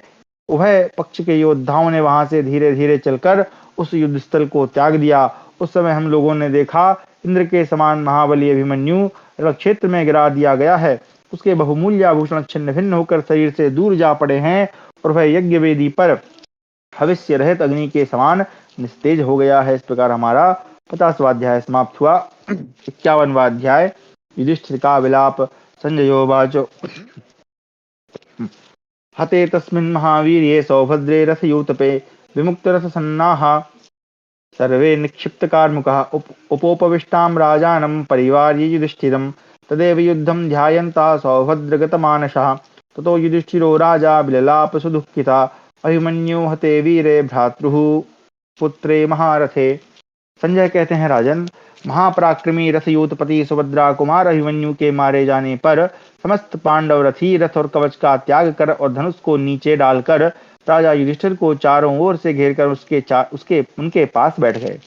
उभय पक्ष के योद्धाओं ने वहां से धीरे धीरे चलकर उस युद्ध स्थल को त्याग दिया। उस समय हम लोगों ने देखा इंद्र के समान महाबली अभिमन्यु क्षेत्र में गिरा दिया गया है। उसके बहुमूल्य आभूषण छिन्न भिन्न होकर शरीर से दूर जा पड़े हैं और वह यज्ञ वेदी पर भविष्य रहित अग्नि के समान निस्तेज हो गया है। इस प्रकार हमारा 50वां अध्याय समाप्त हुआ। 51वां अध्याय युधिष्ठिर का विलाप। संजयोवाच हते तस्मिन् महावीर्ये सौभद्रे रथयूतपे विमुक्तरथसन्नाः सर्वे निक्षिप्तकार्मुकाः उपोपविष्टां राजानं परिवार्य युधिष्ठिरं तदेव युद्धं ध्यायन्तः सौभद्रगतमानसः। ततो युधिष्ठिरो राजा विललाप सुदुःखिता अभिमन्यु हते वीरे भ्रातृः पुत्रे महारथे। संजय कहते हैं, राजन, महापराक्रमी रथयूतपति सुभद्रा कुमार अभिमन्यु के मारे जाने पर समस्त पांडव रथी रथ और कवच का त्याग कर और धनुष को नीचे डालकर राजा युधिष्ठिर को चारों ओर से घेरकर उनके पास बैठ गए।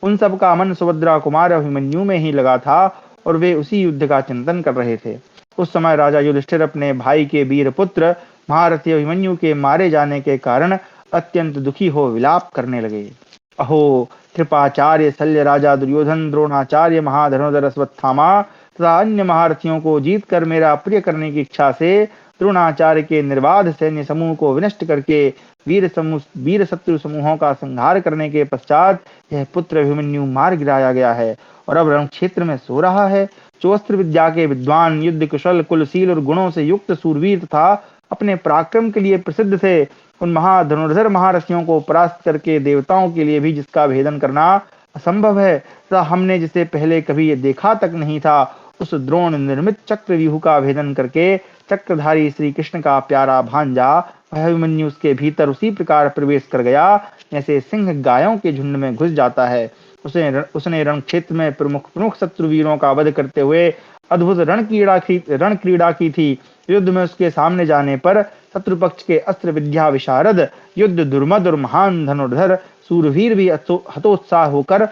उन सब का मन सुभद्रा कुमार अभिमन्यु में ही लगा था और वे उसी युद्ध का चिंतन कर रहे थे। उस समय राजा युधिष्ठिर अपने भाई के वीर पुत्र महारथी अभिमन्यु के मारे जाने के कारण अत्यंत दुखी हो विलाप करने लगे। अहो, कृपाचार्य शल्य राजा दुर्योधन, द्रोणाचार्य महाधनुर्धर अश्वत्थामा तथा अन्य महारथियों को जीत कर मेरा प्रिय करने की इच्छा से द्रोणाचार्य के निर्बाध सैन्य समूह को विनष्ट करके वीर शत्रु समूहों का संहार करने के पश्चात यह पुत्र अभिमन्यु मार गिराया गया है और अब रण क्षेत्र में सो रहा है। जो अस्त्र विद्या के विद्वान, युद्ध कुशल, कुलशील और गुणों से युक्त सूरवीर तथा अपने पराक्रम के लिए प्रसिद्ध थे, उन महाधनुर्धर महारथियों को परास्त करके देवताओं के लिए भी जिसका भेदन करना असंभव है तथा हमने जिसे पहले कभी ये देखा तक नहीं था, उस द्रोण निर्मित चक्र व्यूह का भेदन करके चक्रधारी श्री कृष्ण का प्यारा भांजा अभिमन्यु उसके भीतर उसी प्रकार प्रवेश कर गया जैसे सिंह गायों के झुंड में घुस जाता है। उसने रण क्षेत्र में प्रमुख शत्रुवीरों का वध करते हुए अद्भुत रण क्रीड़ा की थी। युद्ध में उसके सामने जाने पर शत्रु पक्ष के अस्त्र विद्या विशारद, युद्ध दुर्मद और महान धनुर्धर सूरवीर भी हतोत्साह होकर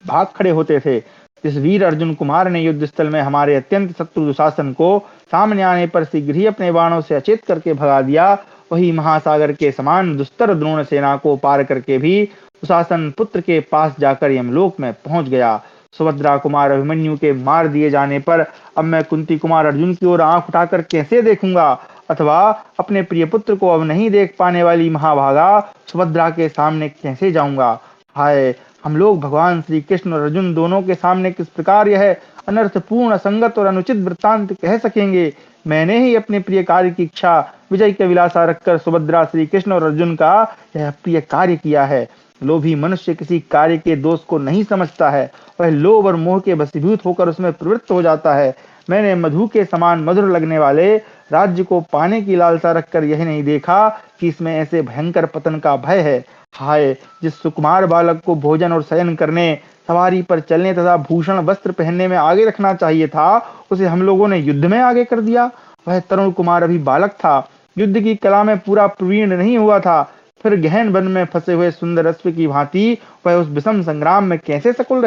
भाग खड़े होते थे। इस वीर अर्जुन कुमार ने युद्ध स्थल में हमारे अत्यंत शत्रु दुशासन को सामने आने पर शीघ्र ही अपने बाणों से अचेत करके भगा दिया। वही महासागर के समान दुस्तर द्रोण सेना को पार करके भी दुशासन पुत्र के पास जाकर यमलोक में पहुंच गया। सुभद्रा कुमार अभिमन्यु के मार दिए जाने पर अब मैं कुंती कुमार अर्जुन की ओर आंख उठाकर कैसे देखूंगा, अथवा अपने प्रिय पुत्र को अब नहीं देख पाने वाली महाभागा सुभद्रा के सामने कैसे जाऊंगा। हाय, हम लोग भगवान श्री कृष्ण और अर्जुन दोनों के सामने किस प्रकार यह अनर्थपूर्ण, असंगत और अनुचित वृत्तांत कह सकेंगे। मैंने ही अपने प्रिय कार्य की इच्छा विजय के विलासा रखकर सुभद्रा, श्री कृष्ण और अर्जुन का यह प्रिय कार्य किया है। लोभी मनुष्य किसी कार्य के दोष को नहीं समझता है, वह लोभ और मोह के वशीभूत होकर उसमें प्रवृत्त हो जाता है। मैंने मधु के समान मधुर लगने वाले राज्य को पाने की लालसा रखकर यह नहीं देखा कि इसमें ऐसे भयंकर पतन का भय है। हाय, जिस सुकुमार बालक को भोजन और शयन करने, सवारी पर चलने तथा भूषण वस्त्र पहनने में आगे रखना चाहिए था, उसे हम लोगों ने युद्ध में आगे कर दिया। वह तरुण कुमार अभी बालक था, युद्ध की कला में पूरा प्रवीण नहीं हुआ था, फिर गहन वन में फंसे हुए सुंदर अश्व की भांति वह उस विषम संग्राम में कैसे सकुशल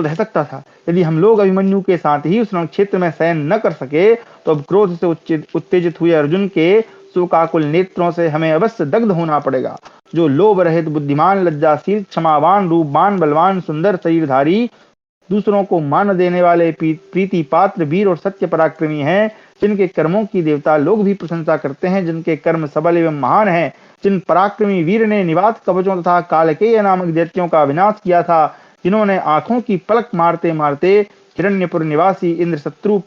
रह सकता था। यदि हम लोग अभिमन्यु के साथ ही उस रण क्षेत्र में शयन न कर सके तो अब क्रोध से उत्तेजित हुए अर्जुन के शोकाकुल नेत्रों से हमें अवश्य दग्ध होना पड़ेगा। जो लोभ रहित, बुद्धिमान, लज्जाशील, क्षमावान, रूपवान, बलवान, सुंदर शरीरधारी, दूसरों को मान देने वाले, प्रीति पात्र, वीर और सत्य पराक्रमी हैं, जिनके कर्मों की देवता लोग भी प्रशंसा करते हैं, जिनके कर्म सबल एवं महान हैं, जिन पराक्रमी वीर ने निवात कवचों तथा कालकेय नामक दैत्यों का विनाश किया था, जिन्होंने आंखों की पलक मारते मारते हिरण्यपुर निवासी इंद्र शत्रु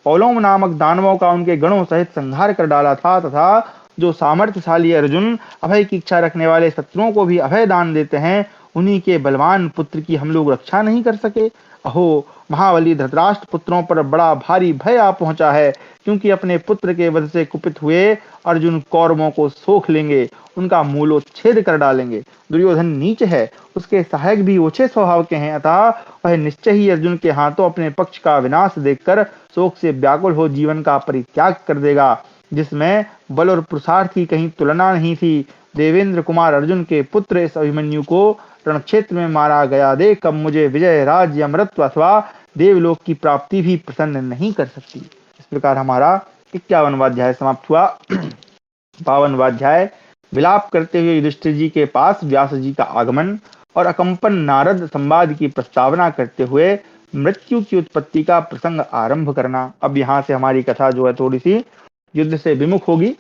पौलोम नामक दानवों का उनके गणों सहित संहार कर डाला था, तथा जो सामर्थ्यशाली अर्जुन अभय की इच्छा रखने वाले शत्रुओं को भी अभय दान देते हैं, उन्हीं के बलवान पुत्र की हम लोग रक्षा नहीं कर सके। अहो, महाबली धृतराष्ट्र पुत्रों पर बड़ा भारी भय आ पहुंचा है, क्योंकि अपने पुत्र के वध से कुपित हुए अर्जुन कौरवों को सोख लेंगे, उनका मूलोच्छेद कर डालेंगे। दुर्योधन नीच है, उसके सहायक भी ओछे स्वभाव के हैं, अतः वह निश्चय ही अर्जुन के हाथों अपने पक्ष का विनाश देखकर शोक से व्याकुल हो जीवन का परित्याग कर देगा, जिसमें बल और पुरुषार्थ की कहीं तुलना नहीं थी। देवेंद्र कुमार अर्जुन के पुत्र इस अभिमन्यु को रणक्षेत्र में मारा गया देख अब मुझे विजय, राज्य, अमृत अथवा देवलोक की प्राप्ति भी प्रसन्न नहीं कर सकती। इस प्रकार हमारा 51वां अध्याय समाप्त हुआ। 52वां अध्याय विलाप करते हुए युधिष्ठिर जी के पास व्यास जी का आगमन और अकंपन नारद संवाद की प्रस्तावना करते हुए मृत्यु की उत्पत्ति का प्रसंग आरंभ करना। अब यहाँ से हमारी कथा जो है थोड़ी सी युद्ध से विमुख होगी।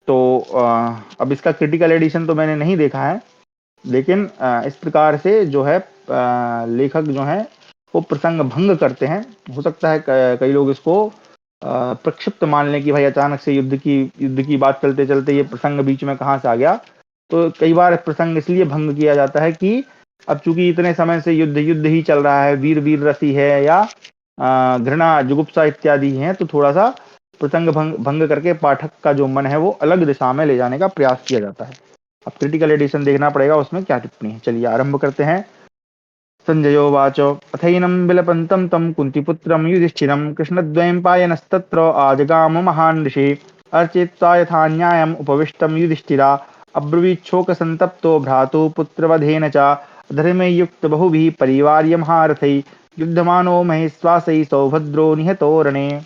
तो अब इसका क्रिटिकल एडिशन तो मैंने नहीं देखा है, लेकिन इस प्रकार से जो है लेखक जो है वो प्रसंग भंग करते हैं। हो सकता है कई लोग इसको प्रक्षिप्त मान लें कि भाई अचानक से युद्ध की बात चलते चलते ये प्रसंग बीच में कहाँ से आ गया। तो कई बार प्रसंग इसलिए भंग किया जाता है कि अब चूंकि इतने समय से युद्ध ही चल रहा है, वीर वीर रसी है या घृणा जुगुप्सा इत्यादि हैं, तो थोड़ा सा प्रसंग भंग करके पाठक का जो मन है वो अलग दिशा में ले जाने का प्रयास किया जाता है। अब क्रिटिकल एडिशन देखना पड़ेगा उसमें क्या टिप्पणी है। चलिए आरंभ करते हैं। संजयोवाच अथैनं विलपन्तं तं कुन्तीपुत्रं युधिष्ठिरं कृष्णद्वयं पायनस्तत्र आजगाम महान् ऋषि अर्चित्वा यथा न्यायम् उपविष्टं युधिष्ठिरा अब्रवीच्छोकसन्तप्तो भ्रातुः पुत्रवधेन च धर्मे युक्त बहुभिः परिवार्य महारथैः युद्धमानो महेश्वासैः सौभद्रो निहतो रणे।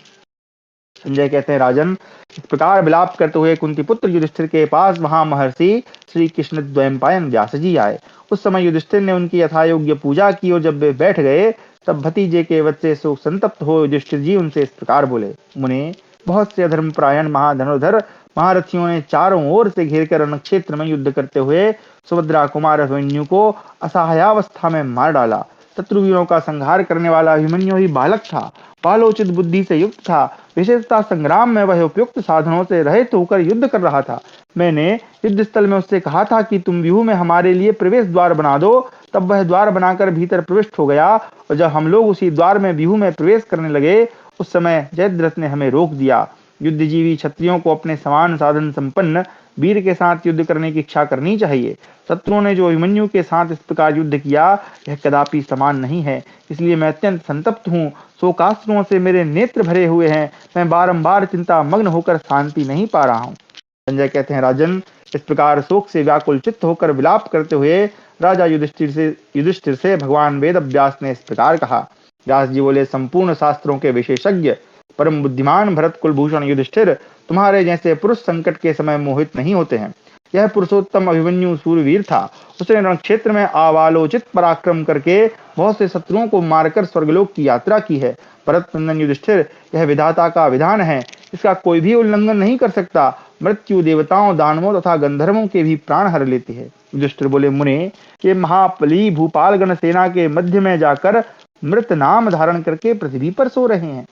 संजय कहते हैं, राजन, इस प्रकार विलाप करते हुए कुंती पुत्र युधिष्ठिर के पास वहां महर्षि श्री कृष्ण द्वयंपायन व्यास जी आए। उस समय युधिष्ठिर ने उनकी यथायोग्य पूजा की और जब वे बैठ गए तब भतीजे के वध से शोक संतप्त हो युधिष्ठिर जी उनसे इस प्रकार बोले, मुने, बहुत से अधर्मपरायण महाधनुर्धर महारथियों ने चारों ओर से घेर कर रणक्षेत्र में युद्ध करते हुए सुभद्रा कुमार अभिमन्यु को असहायावस्था में मार डाला। शत्रुवीरों का संहार करने वाला अभिमन्यु ही बालक था, बालोचित बुद्धि से युक्त था। विशेषता संग्राम में वह उपयुक्त साधनों से रहित होकर युद्ध कर रहा था। मैंने युद्ध स्थल में उससे कहा था कि तुम व्यूह में हमारे लिए प्रवेश द्वार बना दो, तब वह द्वार बनाकर भीतर प्रविष्ट हो गया और जब हम लोग उसी द्वार में व्यूह में प्रवेश करने लगे उस समय जयद्रथ ने हमें रोक दिया। युद्धजीवी क्षत्रियों को अपने समान साधन संपन्न वीर के साथ युद्ध करने की इच्छा करनी चाहिए। शत्रुओं ने जो अभिमन्यु के साथ इस प्रकार युद्ध किया यह कदापि समान नहीं है, इसलिए मैं अत्यंत संतप्त हूँ। शोकाश्रुओं से मेरे नेत्र भरे हुए हैं, मैं बारंबार चिंता मग्न होकर शांति नहीं पा रहा हूँ। संजय कहते हैं, राजन, इस प्रकार शोक से व्याकुल चित्त होकर विलाप करते हुए राजा युधिष्ठिर से भगवान वेद व्यास ने इस प्रकार कहा। व्यास जी बोले, संपूर्ण शास्त्रों के विशेषज्ञ परम बुद्धिमान भरत कुलभूषण युधिष्ठिर, तुम्हारे जैसे पुरुष संकट के समय मोहित नहीं होते हैं। यह पुरुषोत्तम अभिमन्यु सूरवीर था। उसने रणक्षेत्र में आवालोचित पराक्रम करके बहुत से शत्रुओं को मारकर स्वर्गलोक की यात्रा की है। भरत नंदन युधिष्ठिर, यह विधाता का विधान है, इसका कोई भी उल्लंघन नहीं कर सकता। मृत्यु देवताओं, दानवों तथा गंधर्वों के भी प्राण हर लेती है। युधिष्ठिर बोले, मुने, ये महाबली भूपाल गण सेना के मध्य में जाकर मृत नाम धारण करके पृथ्वी पर सो रहे हैं।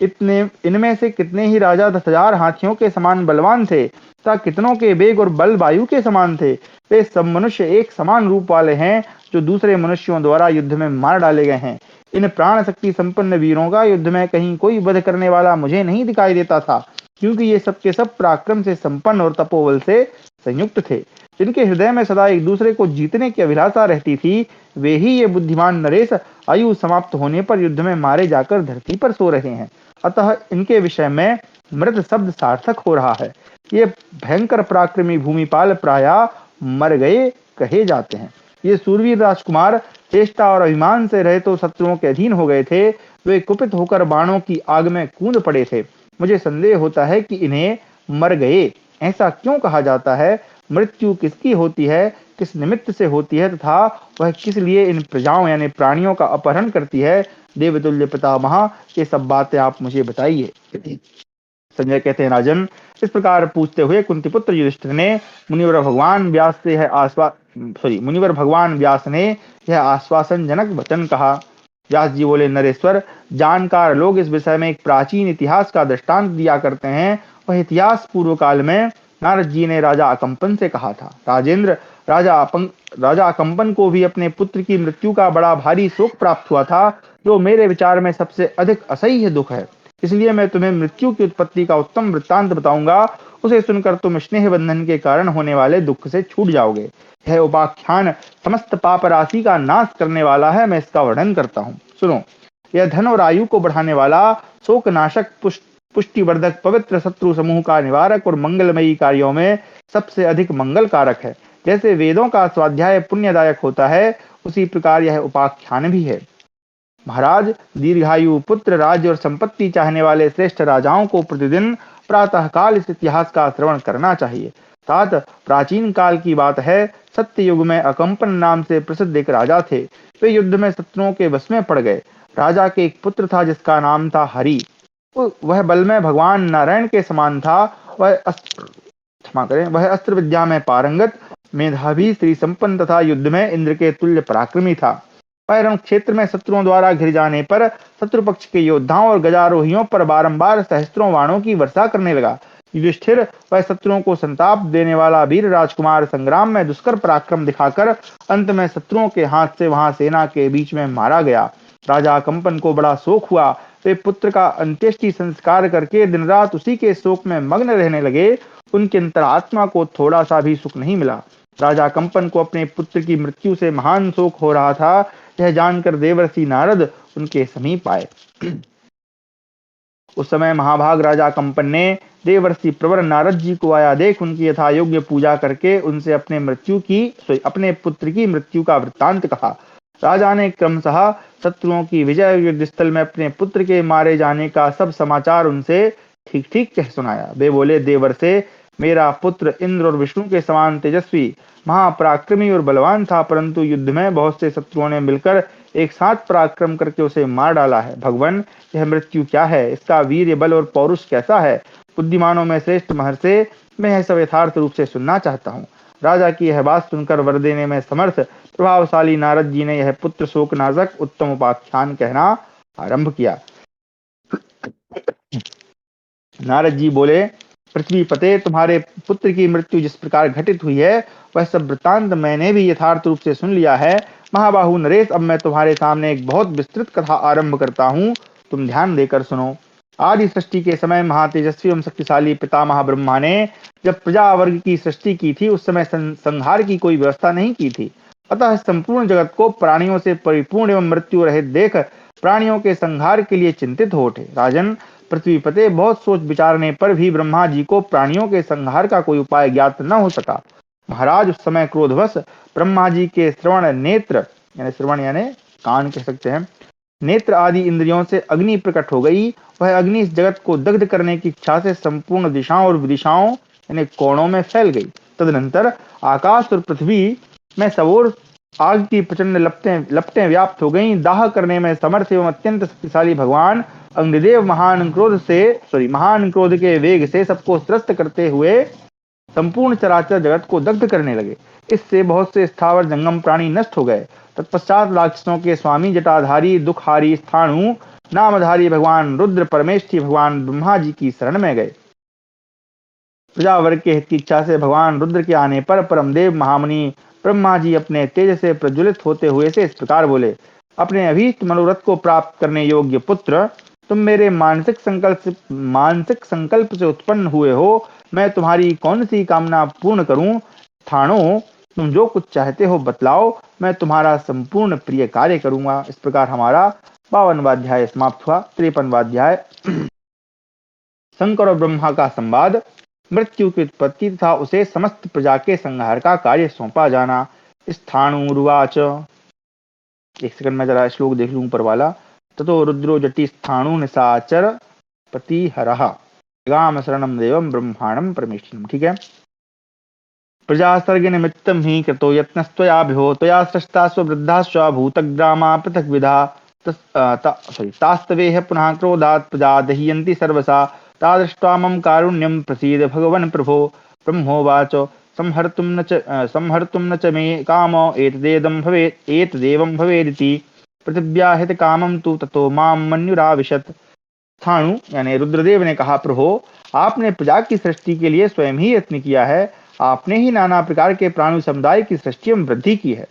इनमें से कितने ही राजा 10,000 हाथियों के समान बलवान थे तथा कितनों के वेग और बल वायु के समान थे। वे सब मनुष्य एक समान रूप वाले हैं जो दूसरे मनुष्यों द्वारा युद्ध में मार डाले गए हैं। इन प्राण शक्ति संपन्न वीरों का युद्ध में कहीं कोई वध करने वाला मुझे नहीं दिखाई देता था, क्योंकि ये सब के सब पराक्रम से संपन्न और तपोबल से संयुक्त थे। जिनके हृदय में सदा एक दूसरे को जीतने की अभिलाषा रहती थी, वे ही ये बुद्धिमान नरेश आयु समाप्त होने पर युद्ध में मारे जाकर धरती पर सो रहे हैं। अतः इनके विषय में मृत शब्द सार्थक हो रहा है। ये भयंकर पराक्रमी भूमिपाल प्रायः मर गए कहे जाते हैं। ये सूरवीर राजकुमार चेष्टा और अभिमान से रहे तो शत्रुओं के अधीन हो गए थे। वे कुपित होकर बाणों की आग में कूद पड़े थे। मुझे संदेह होता है कि इन्हें मर गए ऐसा क्यों कहा जाता है। मृत्यु किसकी होती है, किस निमित्त से होती है तथा वह किस लिए इन प्रजाओं यानी प्राणियों का अपहरण करती है। देवतुल्य पितामह, ये सब बातें आप मुझे बताइए। संजय कहते हैं, राजन, इस प्रकार पूछते हुए कुंतीपुत्र युधिष्ठिर ने मुनिवर भगवान व्यास ने यह आश्वासनजनक वचन कहा। व्यास जी बोले, नरेश्वर, जानकार लोग इस विषय में एक प्राचीन इतिहास का दृष्टांत दिया करते हैं। वह इतिहास पूर्व काल में नारद जी ने राजा अकंपन से कहा था। राजेंद्र, राजा अकंपन को भी अपने पुत्र की मृत्यु का बड़ा भारी शोक प्राप्त हुआ था, जो मेरे विचार में सबसे अधिक असह्य दुख है। इसलिए मैं तुम्हें मृत्यु की उत्पत्ति का उत्तम वृत्तांत बताऊंगा। उसे सुनकर तुम स्नेह बंधन के कारण होने वाले दुख से छूट जाओगे। यह उपाख्यान समस्त पाप राशि का नाश करने वाला है। मैं इसका वर्णन करता हूँ, सुनो। यह धन और आयु को बढ़ाने वाला, शोक नाशक, पुष्टिवर्धक, पवित्र, शत्रु समूह का निवारक और मंगलमयी कार्यों में सबसे अधिक मंगल कारक है। जैसे वेदों का स्वाध्याय पुण्यदायक होता है, उसी प्रकार यह उपाख्यान भी है। महाराज, दीर्घायु, पुत्र, राज्य और संपत्ति चाहने वाले श्रेष्ठ राजाओं को प्रतिदिन प्रातःकाल इस इतिहास का श्रवण करना चाहिए। तात प्राचीन काल की बात है। सत्य युग में अकंपन नाम से प्रसिद्ध एक राजा थे। वे युद्ध में शत्रुओं के वश में पड़ गए। राजा के एक पुत्र था जिसका नाम था हरि। वह बल में भगवान नारायण के समान था। वह अस्त्र विद्या में पारंगत, मेधावी, श्री संपन्न तथा युद्ध में इंद्र के तुल्य पराक्रमी था। वह रण क्षेत्र में शत्रुओं द्वारा घिर जाने पर शत्रु पक्ष के योद्धाओं और गजारोहियों पर बारंबार सहस्त्रों बाणों की वर्षा करने लगा। युधिष्ठिर, वह शत्रुओं को संताप देने वाला वीर राजकुमार, संग्राम में दुष्कर पराक्रम दिखाकर अंत में शत्रुओं के हाथ से वहां सेना के बीच में मारा गया। राजा कंपन को बड़ा शोक हुआ। वे पुत्र का अंत्येष्टि संस्कार करके दिन रात उसी के शोक में मग्न रहने लगे। उनके अंतरात्मा को थोड़ा सा भी सुख नहीं मिला। राजा कंपन को अपने पुत्र की मृत्यु से महान शोक हो रहा था। यह जानकर देवर्षि नारद उनके समीप आए। उस समय महाभाग राजा कंपन ने देवर्षि प्रवर नारद जी को आया देख उनकी यथा योग्य पूजा करके उनसे अपने पुत्र की मृत्यु का वृत्तांत कहा। राजा ने क्रमशः शत्रुओं की विजय युद्ध स्थल में अपने पुत्र के मारे जाने का सब समाचार उनसे ठीक ठीक कह सुनाया। वे बोले, देवर से, मेरा पुत्र इंद्र और विष्णु के समान तेजस्वी, महापराक्रमी और बलवान था, परंतु युद्ध में बहुत से शत्रुओं ने मिलकर एक साथ पराक्रम करके उसे मार डाला है। भगवान, यह मृत्यु क्या है? इसका वीर्य, बल और पौरुष कैसा है? बुद्धिमानों में श्रेष्ठ महर्षि, मैं यह सब यथार्थ रूप से सुनना चाहता हूँ। राजा की यह बात सुनकर वर देने में समर्थ प्रभावशाली नारद जी ने यह पुत्र शोकनाशक उत्तम उपाख्यान कहना आरंभ किया। नारद जी बोले, पृथ्वी पते, तुम्हारे पुत्र की मृत्यु जिस प्रकार घटित हुई है, वह सब वृत्तांत मैंने भी यथार्थ रूप से सुन लिया है। महाबाहु नरेश, अब मैं तुम्हारे सामने एक बहुत विस्तृत कथा आरंभ करता हूँ, तुम ध्यान देकर सुनो। आदि सृष्टि के समय महातेजस्वी एवं शक्तिशाली पितामह ब्रह्मा ने जब प्रजा वर्ग की सृष्टि की थी, उस समय संहार की कोई व्यवस्था नहीं की थी। अतः संपूर्ण जगत को प्राणियों से परिपूर्ण एवं मृत्यु रहित देख प्राणियों के संहार के लिए चिंतित हो उठे। राजन, पृथ्वी पते, बहुत सोच विचारने पर भी ब्रह्मा जी को प्राणियों के संहार का कोई उपाय ज्ञात न हो सका। महाराज, उस समय क्रोधवश ब्रह्मा जी के श्रवण नेत्र, यानी श्रवण यानी कान कह सकते हैं, नेत्र आदि इंद्रियों से अग्नि प्रकट हो गई। वह अग्नि इस जगत को दग्ध करने की इच्छा से संपूर्ण दिशाओं और विदिशाओं यानी कोणों में फैल गई। तदनंतर आकाश और पृथ्वी में सबोर आग की प्रचंड लपटें व्याप्त हो गईं। दाह करने में समर्थ एवं अत्यंत शक्तिशाली भगवान अग्निदेव महान क्रोध के वेग से सबको त्रस्त करते हुए संपूर्ण चराचर जगत को दग्ध करने लगे। इससे बहुत से स्थावर जंगम प्राणी नष्ट हो गए। तत्पश्चात राक्षसों के स्वामी जटाधारी दुखहारी स्थाणु नामधारी भगवान रुद्र परमेष्ठी भगवान ब्रह्मा जी की शरण में गए। प्रजा वर्ग के हित की इच्छा से भगवान रुद्र के आने पर परमदेव महामुनि ब्रह्मा जी अपने तेज से प्रज्वलित होते हुए से इस प्रकार बोले, अपने अभीष्ट मनोरथ को प्राप्त करने योग्य पुत्र, तुम मेरे मानसिक संकल्प से उत्पन्न हुए हो। मैं तुम्हारी कौन सी कामना पूर्ण करूं? स्थाणो, तुम जो कुछ चाहते हो बतलाओ, मैं तुम्हारा संपूर्ण प्रिय कार्य करूंगा। इस प्रकार हमारा 52वां अध्याय समाप्त हुआ। 53वां अध्याय शंकर और ब्रह्मा का संवाद, मृत्यु की उत्पत्ति तथा उसे समस्त प्रजा के संहार का कार्य सौंपा जाना। स्थाणुरुवाच, एक सेकंड में जरा श्लोक देख लूं ऊपर वाला। ततो रुद्रो जटि स्थाणु निशाचर प्रतिहरः गाम शरणम देवम ब्रह्मांडम परमेष्ठिनम। ठीक है। प्रजासर्ग निमित्तम ही कृतो यत्नस्त्वयाभिहो त्वया सृष्टा स्ववृद्धाश्च भूतग्रामा पृथक विधा तास्तवेह पुनः क्रोधात् प्रजा दह्यन्ति सर्वसा तादृष्ट्वा मम कारुण्यं प्रसीद भगवन् प्रभो। ब्रह्मोवाच, संहर्तुं न च मे कामो एतदेवं भवेदिति पृथिव्या हित कामं तु ततो मां मन्युराविशत्। स्थाणु यानी रुद्रदेव ने कहा, प्रभो, आपने प्रजा की सृष्टि के लिए स्वयं ही यत्न किया है। आपने ही नाना प्रकार के प्राणी समुदाय की सृष्टि में वृद्धि की है।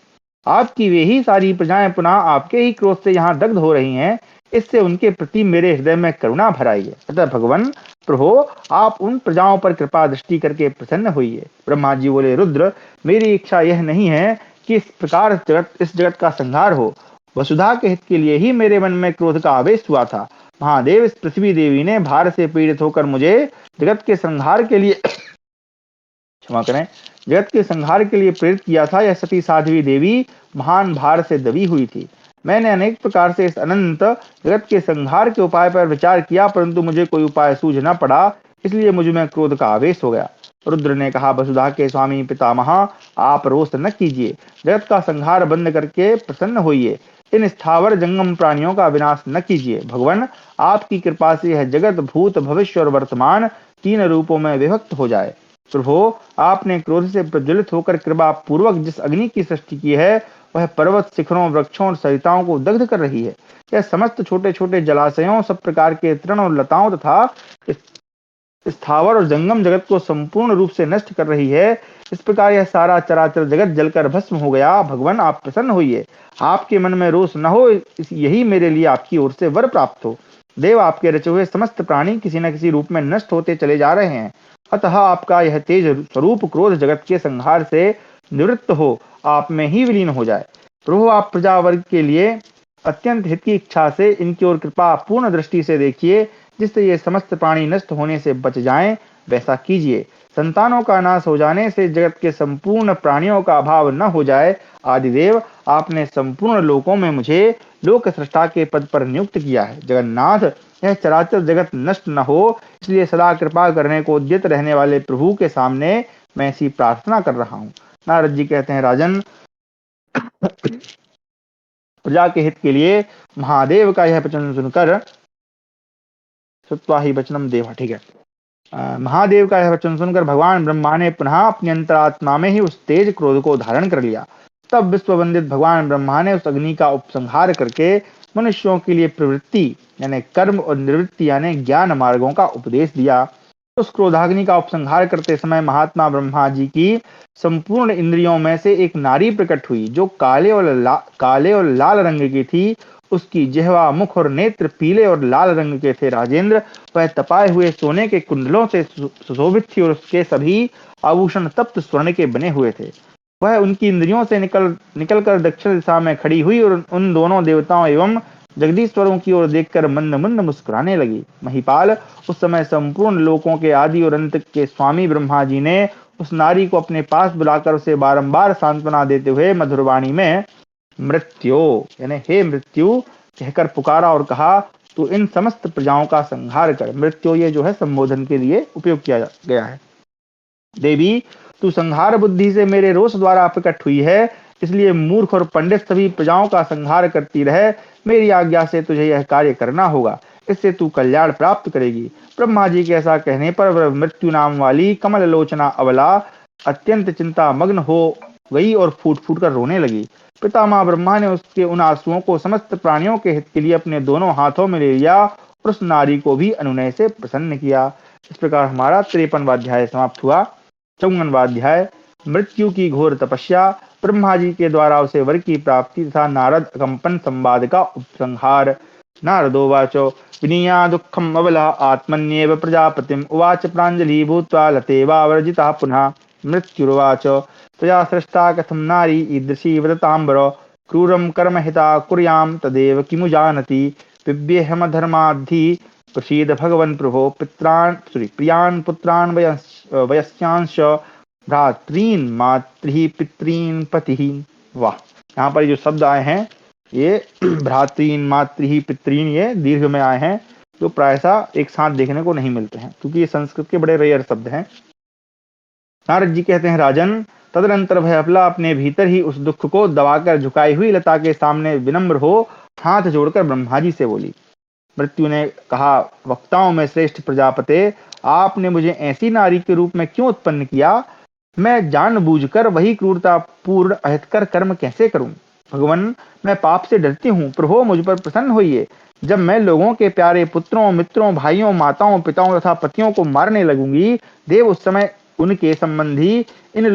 आपकी वे ही सारी प्रजाएं पुनः आपके ही क्रोध से यहाँ दग्ध हो रही हैं। इससे उनके प्रति मेरे हृदय में करुणा भर आई है। अतः भगवान प्रभो, आप उन प्रजाओं पर कृपा दृष्टि करके प्रसन्न होइए। ब्रह्मा जी बोले, रुद्र, मेरी इच्छा यह नहीं है कि इस प्रकार इस जगत का संहार हो। वसुधा के हित के लिए ही मेरे मन में क्रोध का आवेश हुआ था। महादेव, इस पृथ्वी देवी ने भार से पीड़ित होकर मुझे जगत के संहार के लिए क्षमा करें, जगत के संहार के लिए प्रेरित किया था। यह सती साध्वी देवी महान भार से दबी हुई थी। मैंने अनेक प्रकार से इस अनंत जगत के संहार के उपाय पर विचार किया, परंतु मुझे कोई उपाय सूझ न पड़ा, इसलिए मुझ में क्रोध का आवेश हो गया। रुद्र ने कहा, वसुधा के स्वामी पितामह, आप रोष न कीजिए, जगत का संहार बंद करके प्रसन्न होइए। इन स्थावर जंगम प्राणियों का विनाश न कीजिए। भगवान, आपकी कृपा से यह जगत भूत भविष्य और वर्तमान 3 रूपों में विभक्त हो जाए। प्रभो, आपने क्रोध से प्रज्वलित होकर कृपा पूर्वक जिस अग्नि की सृष्टि की है, वह पर्वत, शिखरों, वृक्षों और सरिताओं को दग्ध कर रही है। यह समस्त छोटे छोटे जलाशयों, सब प्रकार के तृण और लताओं तथा स्थावर और जंगम जगत को संपूर्ण रूप से नष्ट कर रही है। इस प्रकार यह सारा चराचर जगत जलकर भस्म हो गया। भगवान, आप प्रसन्न होइए, आपके मन में रोष न हो, यही मेरे लिए आपकी ओर से वर प्राप्त हो। देव, आपके रचे हुए समस्त प्राणी किसी न किसी रूप में नष्ट होते चले जा रहे हैं, अतः आपका यह तेज स्वरूप क्रोध जगत के संहार से निवृत्त हो आप में ही विलीन हो जाए। प्रभु, आप प्रजा वर्ग के लिए अत्यंत हित की इच्छा से इनकी ओर कृपा पूर्ण दृष्टि से देखिए, जिससे ये समस्त प्राणी नष्ट होने से बच जाएं, वैसा कीजिए। संतानों का नाश हो जाने से जगत के संपूर्ण प्राणियों का अभाव न हो जाए। आदिदेव, आपने संपूर्ण लोकों में मुझे लोक सृष्टा के पद पर नियुक्त किया है। जगन्नाथ, यह चराचर जगत नष्ट न हो, इसलिए सदा कृपा करने को उद्यत रहने वाले प्रभु के सामने मैं ऐसी प्रार्थना कर रहा हूँ। नारद जी कहते हैं, राजन, प्रजा के हित के लिए महादेव का यह वचन सुनकर, श्रुत्वा हि वचनम देव, ठीक है, महादेव का यह वचन सुनकर भगवान ब्रह्मा ने पुनः अपनी अंतरात्मा में ही उस तेज क्रोध को धारण कर लिया। तब विश्ववंदित भगवान ब्रह्मा ने उस अग्नि का उपसंहार करके मनुष्यों के लिए प्रवृत्ति यानी कर्म और निवृत्ति यानी ज्ञान मार्गों का उपदेश दिया। उस क्रोधाग्नि का उपसंहार करते समय महात्मा ब्रह्मा जी की संपूर्ण इंद्रियों में से एक नारी प्रकट हुई, जो काले और लाल रंग की थी। उसकी जिह्वा, मुख और नेत्र पीले और लाल रंग के थे। राजेंद्र, वह तपाए हुए सोने के कुंडलों से सुशोभित थी और उसके सभी आभूषण तप्त स्वर्ण के बने हुए थे। वह उनकी इंद्रियों से निकलकर दक्षिण दिशा में खड़ी हुई और उन दोनों देवताओं एवं जगदीश्वरों की ओर देखकर मंद मंद मुस्कुराने लगी। महिपाल, उस समय संपूर्ण लोकों के आदि और अंत के स्वामी ब्रह्मा जी ने उस नारी को अपने पास बुलाकर उसे बारंबार सांत्वना देते हुए मधुरवाणी में मृत्यु यानी हे मृत्यु कहकर पुकारा और कहा, तू इन समस्त प्रजाओं का संहार कर। मृत्यु ये जो है संबोधन के लिए उपयोग किया गया है। देवी, तू संहार बुद्धि से मेरे रोष द्वारा प्रकट हुई है, इसलिए मूर्ख और पंडित सभी प्रजाओं का संहार करती रहे। मेरी आज्ञा से तुझे यह कार्य करना होगा, इससे तू कल्याण प्राप्त करेगी। ब्रह्मा जी के ऐसा कहने पर वह मृत्यु नाम वाली कमल लोचना अबला अत्यंत चिंता मग्न हो गई और फूट फूट कर रोने लगी। पितामह ब्रह्मा ने उसके उन आंसुओं को समस्त प्राणियों के हित के लिए अपने दोनों हाथों में ले लिया और उस नारी को भी अनुनय से प्रसन्न किया। इस प्रकार हमारा 53वां अध्याय समाप्त हुआ। 54वां अध्याय, मृत्यु की घोर तपस्या, ब्रह्मा जी के द्वारा उसे वर की प्राप्ति तथा नारद कंपन संवाद का उपसंहार। नारदोवाचो विनीया दुःखम अबला आत्मन्येव प्रजापतिम उवाच प्राञ्जलि भूत्वा लतेवावर्जितः पुनः। मृत्युर्वाच, त्वया सृष्टा कथम नारी ईदृशी व्रतांबर, क्रूरम कर्म हिता कुर्याम तदेव किमु जानति। पिब्येहमधर्माद्धि प्रसीद भगवन् प्रभो, प्रियान् पुत्रान् वयस्यांश भ्रातॄन् मातृ पितॄन् पतिः। वाह, यहाँ पर जो शब्द आए हैं ये भ्रातॄन् मातृ पितॄन् ये दीर्घ में आए हैं, जो प्रायशः एक साथ देखने को नहीं मिलते हैं क्योंकि ये संस्कृत के बड़े रेयर शब्द हैं। नारद जी कहते हैं, राजन, तदनंतर भय अबला अपने भीतर ही उस दुख को दबाकर झुकाई हुई लता के सामने विनम्र हो हाथ जोड़कर ब्रह्मा जी से बोली। मृत्यु ने कहा, वक्ताओं में श्रेष्ठ प्रजापते, आपने मुझे ऐसी नारी के रूप में क्यों उत्पन्न किया? मैं जानबूझकर वही क्रूरता पूर्ण अहितकर कर्म कैसे करूं? भगवान, मैं पाप से डरती हूँ, प्रभु मुझ पर प्रसन्न होइए। जब मैं लोगों के प्यारे पुत्रों, मित्रों, भाइयों, माताओं, पिताओं तथा पतियों को मारने लगूंगी, देव उस समय उनके संबंधी इन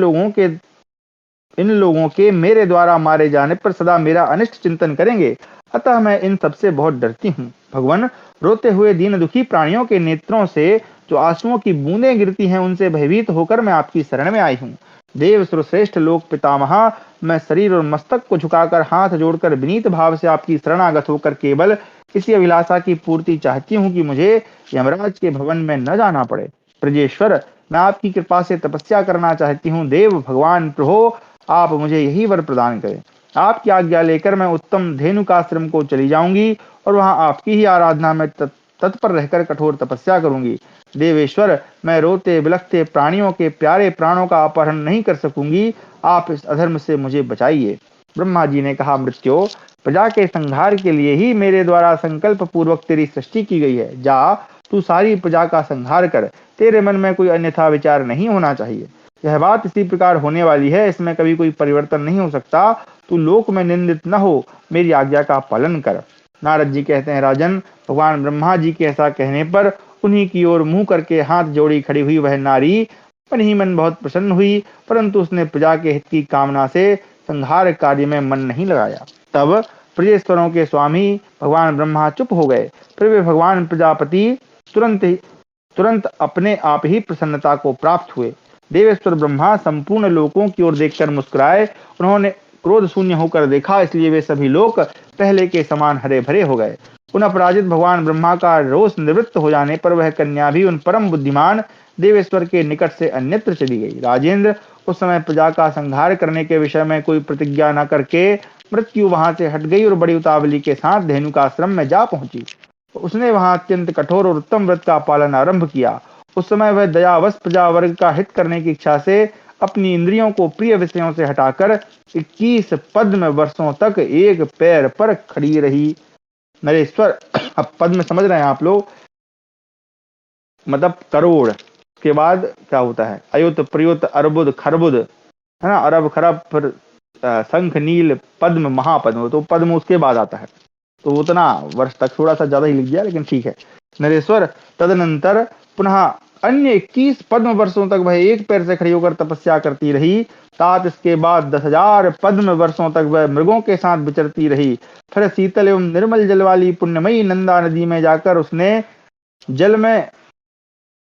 लोगों के मेरे द्वारा मारे जाने पर सदा मेरा अनिष्ट चिंतन करेंगे, अतः मैं इन सबसे बहुत डरती हूँ। भगवान, रोते हुए दीन दुखी प्राणियों के नेत्रों से जो आंसुओं की बूंदें गिरती हैं, उनसे भयभीत होकर मैं आपकी शरण में आई हूँ। देव सर्वश्रेष्ठ लोक पितामहा, मैं शरीर और मस्तक को झुकाकर हाथ जोड़कर विनीत भाव से आपकी शरणागत होकर केवल इसी अभिलाषा की पूर्ति चाहती हूँ कि मुझे यमराज के भवन में न जाना पड़े। ब्रजेश्वर, मैं आपकी कृपा से तपस्या करना चाहती हूँ। देव भगवान प्रभो, आप मुझे यही वर प्रदान करें। आपकी आज्ञा लेकर मैं उत्तम धेनुकाश्रम को चली जाऊंगी और वहां आपकी ही आराधना में तत्पर रहकर कठोर तपस्या करूंगी। देवेश्वर, मैं रोते बिलखते प्राणियों के प्यारे प्राणों का अपहरण नहीं कर सकूंगी। आप इस अधर्म से मुझे बचाइए। ब्रह्मा जी ने कहा, मृत्यो, प्रजा के संहार के लिए ही मेरे द्वारा संकल्प पूर्वक तेरी सृष्टि की गई है। जा, तू सारी प्रजा का संहार कर। तेरे मन में कोई अन्यथा विचार नहीं होना चाहिए। यह बात इसी प्रकार होने वाली है, इसमें कभी कोई परिवर्तन नहीं हो सकता। तू लोक में निंदित न हो, मेरी आज्ञा का पालन कर। नारद जी कहते हैं, राजन, भगवान ब्रह्मा जी के ऐसा कहने पर उन्हीं की ओर मुंह करके हाथ जोड़ी खड़ी हुई वह नारी मन ही मन बहुत प्रसन्न हुई, परंतु उसने प्रजा के हित की कामना से संहार कार्य में मन नहीं लगाया। तब प्रजेश्वरों के स्वामी भगवान ब्रह्मा चुप हो गए। फिर वे भगवान प्रजापति तुरंत अपने आप ही प्रसन्नता को प्राप्त हुए। देवेश्वर ब्रह्मा संपूर्ण लोकों की ओर देखकर मुस्कुराए। उन्होंने क्रोध शून्य होकर देखा, इसलिए वे सभी लोग पहले के समान हरे भरे हो गए। उन अपराजित भगवान ब्रह्मा का रोष निवृत्त हो जाने पर वह कन्या भी उन परम बुद्धिमान देवेश्वर के निकट से अन्यत्र चली गई। राजेंद्र, उस समय प्रजा का संहार करने के विषय में कोई प्रतिज्ञा न करके मृत्यु वहां से हट गई और बड़ी उतावली के साथ धेनुकाश्रम में जा पहुंची। उसने वहां अत्यंत कठोर और उत्तम व्रत का पालन आरंभ किया। उस समय वह दयावश प्रजा वर्ग का हित करने की इच्छा से अपनी इंद्रियों को प्रिय विषयों से हटाकर 21 पद्म वर्षों तक एक पैर पर खड़ी रही। नरेश्वर, अब पद्म समझ रहे हैं आप लोग, मतलब करोड़ के बाद क्या होता है? अयुत, प्रयुत, अर्बुद, खरबुद, है ना, अरब, खरब, फिर शंख, नील, पद्म, महापद्म, तो पद्म उसके बाद आता है। तो उतना वर्ष तक थोड़ा सा ज्यादा ही लिख दिया, लेकिन ठीक है। नरेश्वर, तदनंतर पुनः अन्य 21 पद्म वर्षों तक वह एक पैर से खड़ी होकर तपस्या करती रही। तात इसके बाद 10,000 पद्म वर्षों तक वह मृगों के साथ विचरती रही। फिर शीतल एवं निर्मल जल वाली पुण्यमयी नंदा नदी में जाकर उसने जल में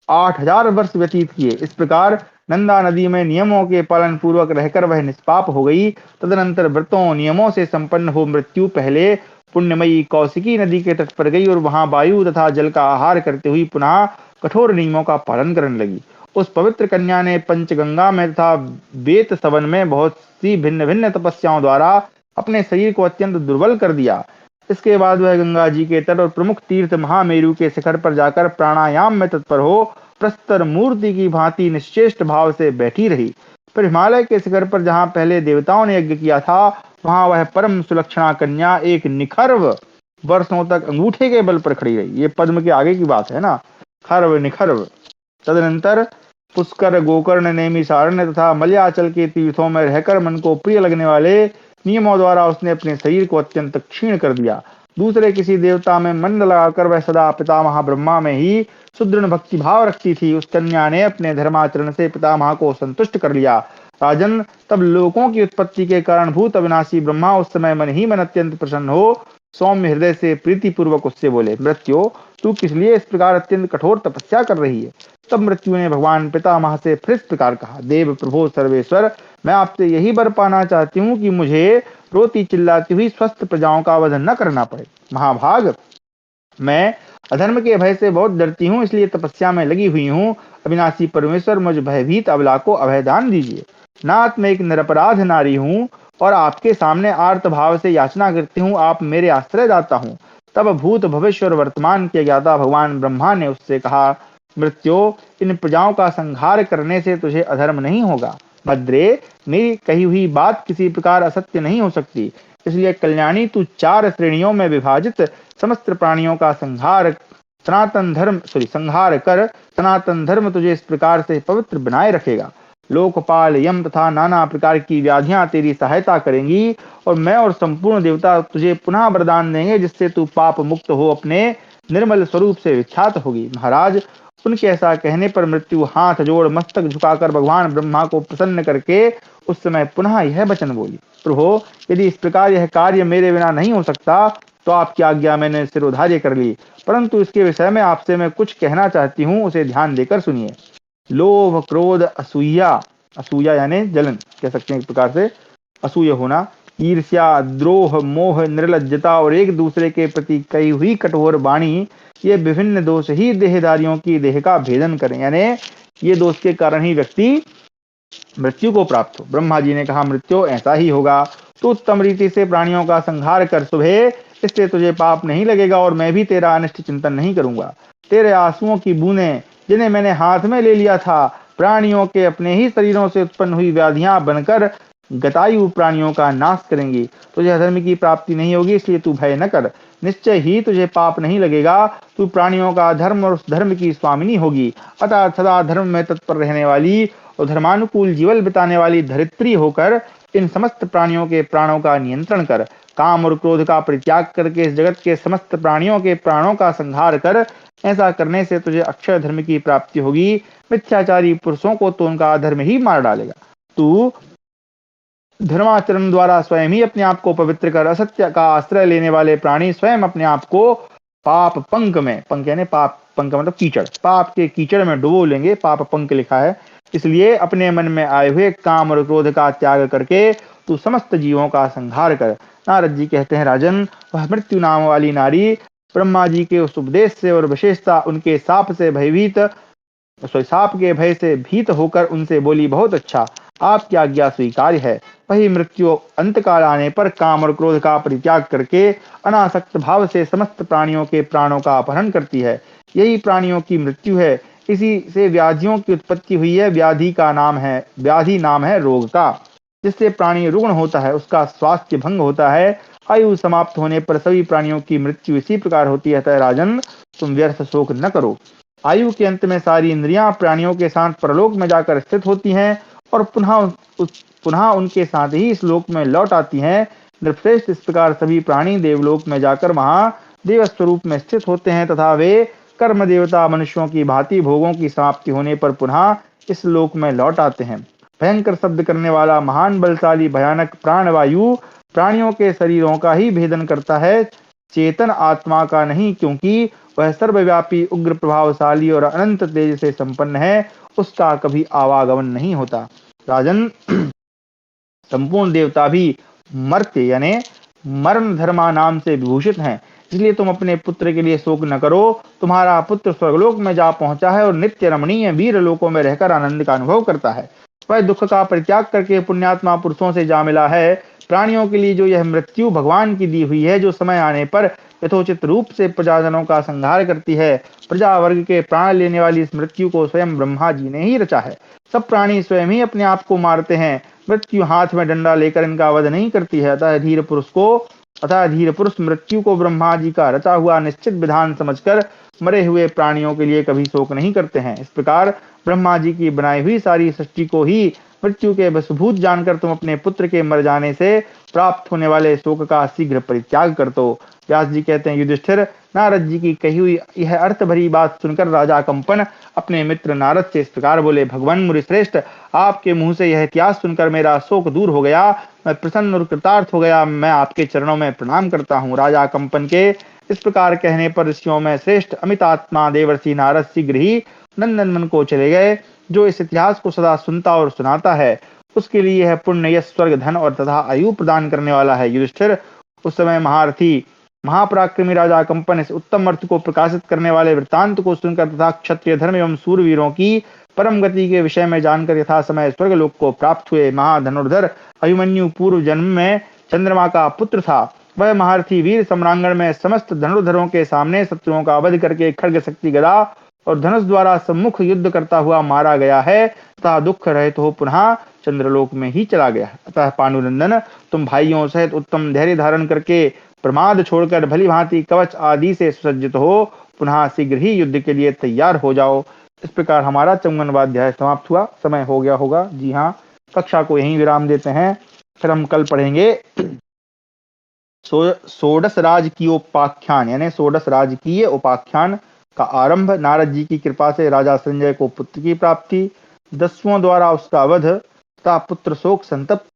8,000 वर्ष व्यतीत किए। इस प्रकार नंदा नदी में नियमों के पालन पूर्वक रहकर वह निष्पाप हो गई। तदनंतर व्रतों नियमों से संपन्न हो मृत्यु पहले पुण्यमयी कौशिकी नदी के तट पर गई और वहां वायु तथा जल का आहार करते हुई पुनः कठोर नियमों का पालन करने लगी। उस पवित्र कन्या ने पंचगंगा में तथा वेत सवन में बहुत सी भिन्न भिन्न तपस्याओं द्वारा अपने शरीर को अत्यंत दुर्बल कर दिया। इसके बाद वह गंगा जी के तट और प्रमुख तीर्थ महामेरु के शिखर पर जाकर प्राणायाम में तत्पर हो प्रस्तर मूर्ति की भांति निश्चेष्ट भाव से बैठी रही। फिर हिमालय के शिखर पर जहां पहले देवताओं ने यज्ञ किया था, वहां वह परम सुलक्षणा कन्या एक निखर्व वर्षों तक अंगूठे के बल पर खड़ी रही। ये पद्म के आगे की बात है ना, खर्व निखर्व। तदनंतर पुष्कर, गोकर्ण, नैमिषारण्य तथा मलयाचल के तीर्थों में रहकर मन को प्रिय लगने वाले नियमों द्वारा उसने अपने शरीर को अत्यंत क्षीण कर दिया। दूसरे किसी देवता में मन लगाकर वह सदा पितामह ब्रह्मा में ही सुदृढ़ भक्ति भाव रखती थी। उस कन्या ने अपने धर्माचरण से पितामह को संतुष्ट कर लिया। राजन, तब लोकों की उत्पत्ति के कारण भूत अविनाशी ब्रह्मा उस समय मन ही मन अत्यंत प्रसन्न हो सौम्य हृदय से प्रीति पूर्वक उससे बोले, मृत्यु, तू किस लिए इस प्रकार अत्यंत कठोर तपस्या कर रही है? तब मृत्यु ने भगवान पितामह से फिर इस प्रकार कहा, देव प्रभो सर्वेश्वर, मैं आपसे यही वर पाना चाहती हूँ कि मुझे रोती चिल्लाती हुई स्वस्थ प्रजाओं का वध न करना पड़े। महाभाग, मैं अधर्म के भय से बहुत डरती हूँ, इसलिए तपस्या में लगी हुई हूँ। अविनाशी परमेश्वर, मुझ भयभीत अबला को अभयदान दीजिए। नाथ, मैं एक निरपराध नारी हूँ और आपके सामने आर्त भाव से याचना करती हूँ, आप मेरे आश्रय दाता हूँ। तब भूत भविष्य और वर्तमान के ज्ञाता भगवान ब्रह्मा ने उससे कहा, मृत्यो, इन प्रजाओं का संहार करने से तुझे अधर्म नहीं होगा। भद्रे, मेरी कही हुई बात किसी प्रकार असत्य नहीं हो सकती, इसलिए कल्याणी, तू 4 श्रेणियों में विभाजित समस्त प्राणियों का संहार कर सनातन धर्म तुझे इस प्रकार से पवित्र बनाए रखेगा। लोकपाल, यम तथा नाना प्रकार की व्याधियां तेरी सहायता करेंगी और मैं और संपूर्ण देवता तुझे पुनः वरदान देंगे, जिससे तू पाप मुक्त हो अपने निर्मल स्वरूप से विख्यात होगी। महाराज, उनके ऐसा कहने पर मृत्यु हाथ जोड़ मस्तक झुकाकर भगवान ब्रह्मा को प्रसन्न करके उस समय पुनः यह वचन बोली, प्रभो, यदि इस प्रकार यह कार्य मेरे बिना नहीं हो सकता तो आपकी आज्ञा मैंने सिरोधार्य कर ली, परंतु इसके विषय में आपसे मैं कुछ कहना चाहती हूँ, उसे ध्यान देकर सुनिए। लोभ, क्रोध, असूया, असूया यानी जलन कह सकते हैं एक प्रकार से, असूय होना, ईर्ष्या, द्रोह, मोह, निर्लज्जता और एक दूसरे के प्रति कही हुई कठोर वाणी, ये विभिन्न दोष ही देहधारियों की देह का भेदन करें, यानी ये दोष के कारण ही व्यक्ति मृत्यु को प्राप्त हो। ब्रह्मा जी ने कहा, मृत्यु ऐसा ही होगा, तो उत्तम रीति से प्राणियों का संहार कर सुबह, इससे तुझे पाप नहीं लगेगा और मैं भी तेरा अनिष्ट चिंतन नहीं करूंगा। तेरे आंसुओं की बूंदें जिन्हें मैंने हाथ में ले लिया था, प्राणियों के अपने ही शरीरों से उत्पन्न हुई व्याधियां बनकर गतायु प्राणियों का नाश करेंगी। तुझे अधर्म की प्राप्ति नहीं होगी, इसलिए तू भय न कर, निश्चय ही तुझे पाप नहीं लगेगा। तू प्राणियों का धर्म और उस धर्म की स्वामिनी होगी, अतः सदा धर्म में तत्पर रहने वाली और धर्मानुकूल जीवन बिताने वाली धरित्री होकर इन समस्त प्राणियों के प्राणों का नियंत्रण कर। काम और क्रोध का परित्याग करके इस जगत के समस्त प्राणियों के प्राणों का संहार कर। ऐसा करने से तुझे अक्षय धर्म की प्राप्ति होगी। मिथ्याचारी पुरुषों को तो उनका अधर्म ही मार डालेगा। तू धर्माचरण द्वारा स्वयं ही अपने आप को पवित्र कर। असत्य का आश्रय लेने वाले प्राणी स्वयं अपने आप को पाप पंक में, पंक यानी पाप, पंक मतलब कीचड़, पाप के कीचड़ में डुबो लेंगे, पाप पंक लिखा है। इसलिए अपने मन में आए हुए काम और क्रोध का त्याग करके तू समस्त जीवों का संहार कर। नारद जी कहते हैं, राजन, वह मृत्यु नाम वाली नारी ब्रह्मा जी के उस उपदेश से और विशेषता उनके साप से भयभीत, साप के भय से भीत होकर उनसे बोली, बहुत अच्छा, आपकी आज्ञा स्वीकार्य है। वही मृत्यु अंत काल आने पर काम और क्रोध का परित्याग करके अनासक्त भाव से समस्त प्राणियों के प्राणों का अपहरण करती है। यही प्राणियों की मृत्यु है। इसी से व्याधियों की उत्पत्ति हुई है। व्याधि नाम है रोग का, जिससे प्राणी रुग्ण होता है, उसका स्वास्थ्य भंग होता है। आयु समाप्त होने पर सभी प्राणियों की मृत्यु इसी प्रकार होती है। राजन, तुम व्यर्थ शोक न करो। आयु के अंत में सारी इंद्रियां प्राणियों के साथ परलोक में जाकर स्थित होती हैं और पुनः उनके साथ ही इस लोक में लौट आती हैं। नृपश्रेष्ठ, इस प्रकार सभी प्राणी देवलोक में जाकर वहां देव स्वरूप में स्थित होते हैं तथा वे कर्म देवता मनुष्यों की भांति भोगों की समाप्ति होने पर पुनः इस लोक में लौट आते हैं। भयंकर शब्द करने वाला महान बलशाली भयानक प्राणवायु प्राणियों के शरीरों का ही भेदन करता है, चेतन आत्मा का नहीं, क्योंकि वह सर्वव्यापी, उग्र, प्रभावशाली और अनंत तेज से संपन्न है। उसका कभी आवागमन नहीं होता। राजन, संपूर्ण देवता भी मर्त्य यानी मरण धर्मा नाम से विभूषित हैं। इसलिए तुम अपने पुत्र के लिए शोक न करो। तुम्हारा पुत्र स्वर्गलोक में जा पहुंचा है और नित्य रमणीय वीर लोकों में रहकर आनंद का अनुभव करता है। वह दुख का परित्याग करके पुण्यात्मा पुरुषों से जा मिला है। प्राणियों के लिए जो यह मृत्यु भगवान की दी हुई है, जो समय आने पर यथोचित रूप से प्रजाजनों का संहार करती है। प्रजा वर्ग के प्राण लेने वाली इस मृत्यु को स्वयं ब्रह्मा जी ने ही रचा है। सब प्राणी स्वयं ही अपने आप को मारते हैं। मृत्यु हाथ में डंडा लेकर इनका वध नहीं करती है। अतः धीर पुरुष मृत्यु को ब्रह्मा जी का रचा हुआ निश्चित विधान समझकर मरे हुए प्राणियों के लिए कभी शोक नहीं करते हैं। इस प्रकार ब्रह्मा जी की बनाई हुई सारी सृष्टि को ही मृत्यु के वशभूत जानकर तुम अपने पुत्र के मर जाने से प्राप्त होने वाले शोक का शीघ्र परित्याग कर दो। व्यास जी कहते हैं, युधिष्ठिर, नारद जी की कही हुई यह अर्थ भरी बात सुनकर राजा कंपन अपने मित्र नारद से इस प्रकार बोले, भगवान मुनिश्रेष्ठ, आपके मुंह से यह इतिहास सुनकर मेरा शोक दूर हो गया। मैं प्रसन्न और कृतार्थ हो गया। मैं आपके चरणों में प्रणाम करता हूँ। राजा कंपन के इस प्रकार कहने पर ऋषियों में श्रेष्ठ अमितात्मा देवर्षि नारद शीघ्र ही नंदनवन को चले गए। जो इस इतिहास को सदा सुनता और सुनाता है, उसके लिए यह पुण्य, यश, स्वर्ग, धन और तथा आयु प्रदान करने वाला है। युधिष्ठिर, उस समय महारथी महापराक्रमी राजा कंपन इस उत्तम अर्थ को प्रकाशित करने वाले वृत्तांत को सुनकर तथा क्षत्रिय धर्म एवं सूरवीरों की परम गति के विषय में जानकर यथा समय स्वर्गलोक को प्राप्त हुए। महाधनुर्धर अभिमन्यु पूर्व जन्म में चंद्रमा का पुत्र था। वह महारथी वीर सम्रांगण में समस्त धनुर्धरों के सामने शत्रुओं का वध करके खड्ग, शक्ति, गदा और धनुष द्वारा सम्मुख युद्ध करता हुआ मारा गया है तथा दुख रहित हो पुनः चंद्रलोक में ही चला गया। अतः पांडुनंदन, तुम भाइयों सहित उत्तम धैर्य धारण करके प्रमाद छोड़कर भली भांति कवच आदि से सुसज्जित हो पुनः शीघ्र ही युद्ध के लिए तैयार हो जाओ। इस प्रकार हमारा 54वां अध्याय समाप्त हुआ। समय हो गया होगा। जी हाँ, कक्षा को यहीं विराम देते हैं। फिर हम कल पढ़ेंगे षोडश राजकीयोपाख्यान यानी षोडश राजकीय उपाख्यान का आरंभ, नारद जी की कृपा से राजा संजय को पुत्र की प्राप्ति, दस्युओं द्वारा उसका वध तथा पुत्र शोक संतप्त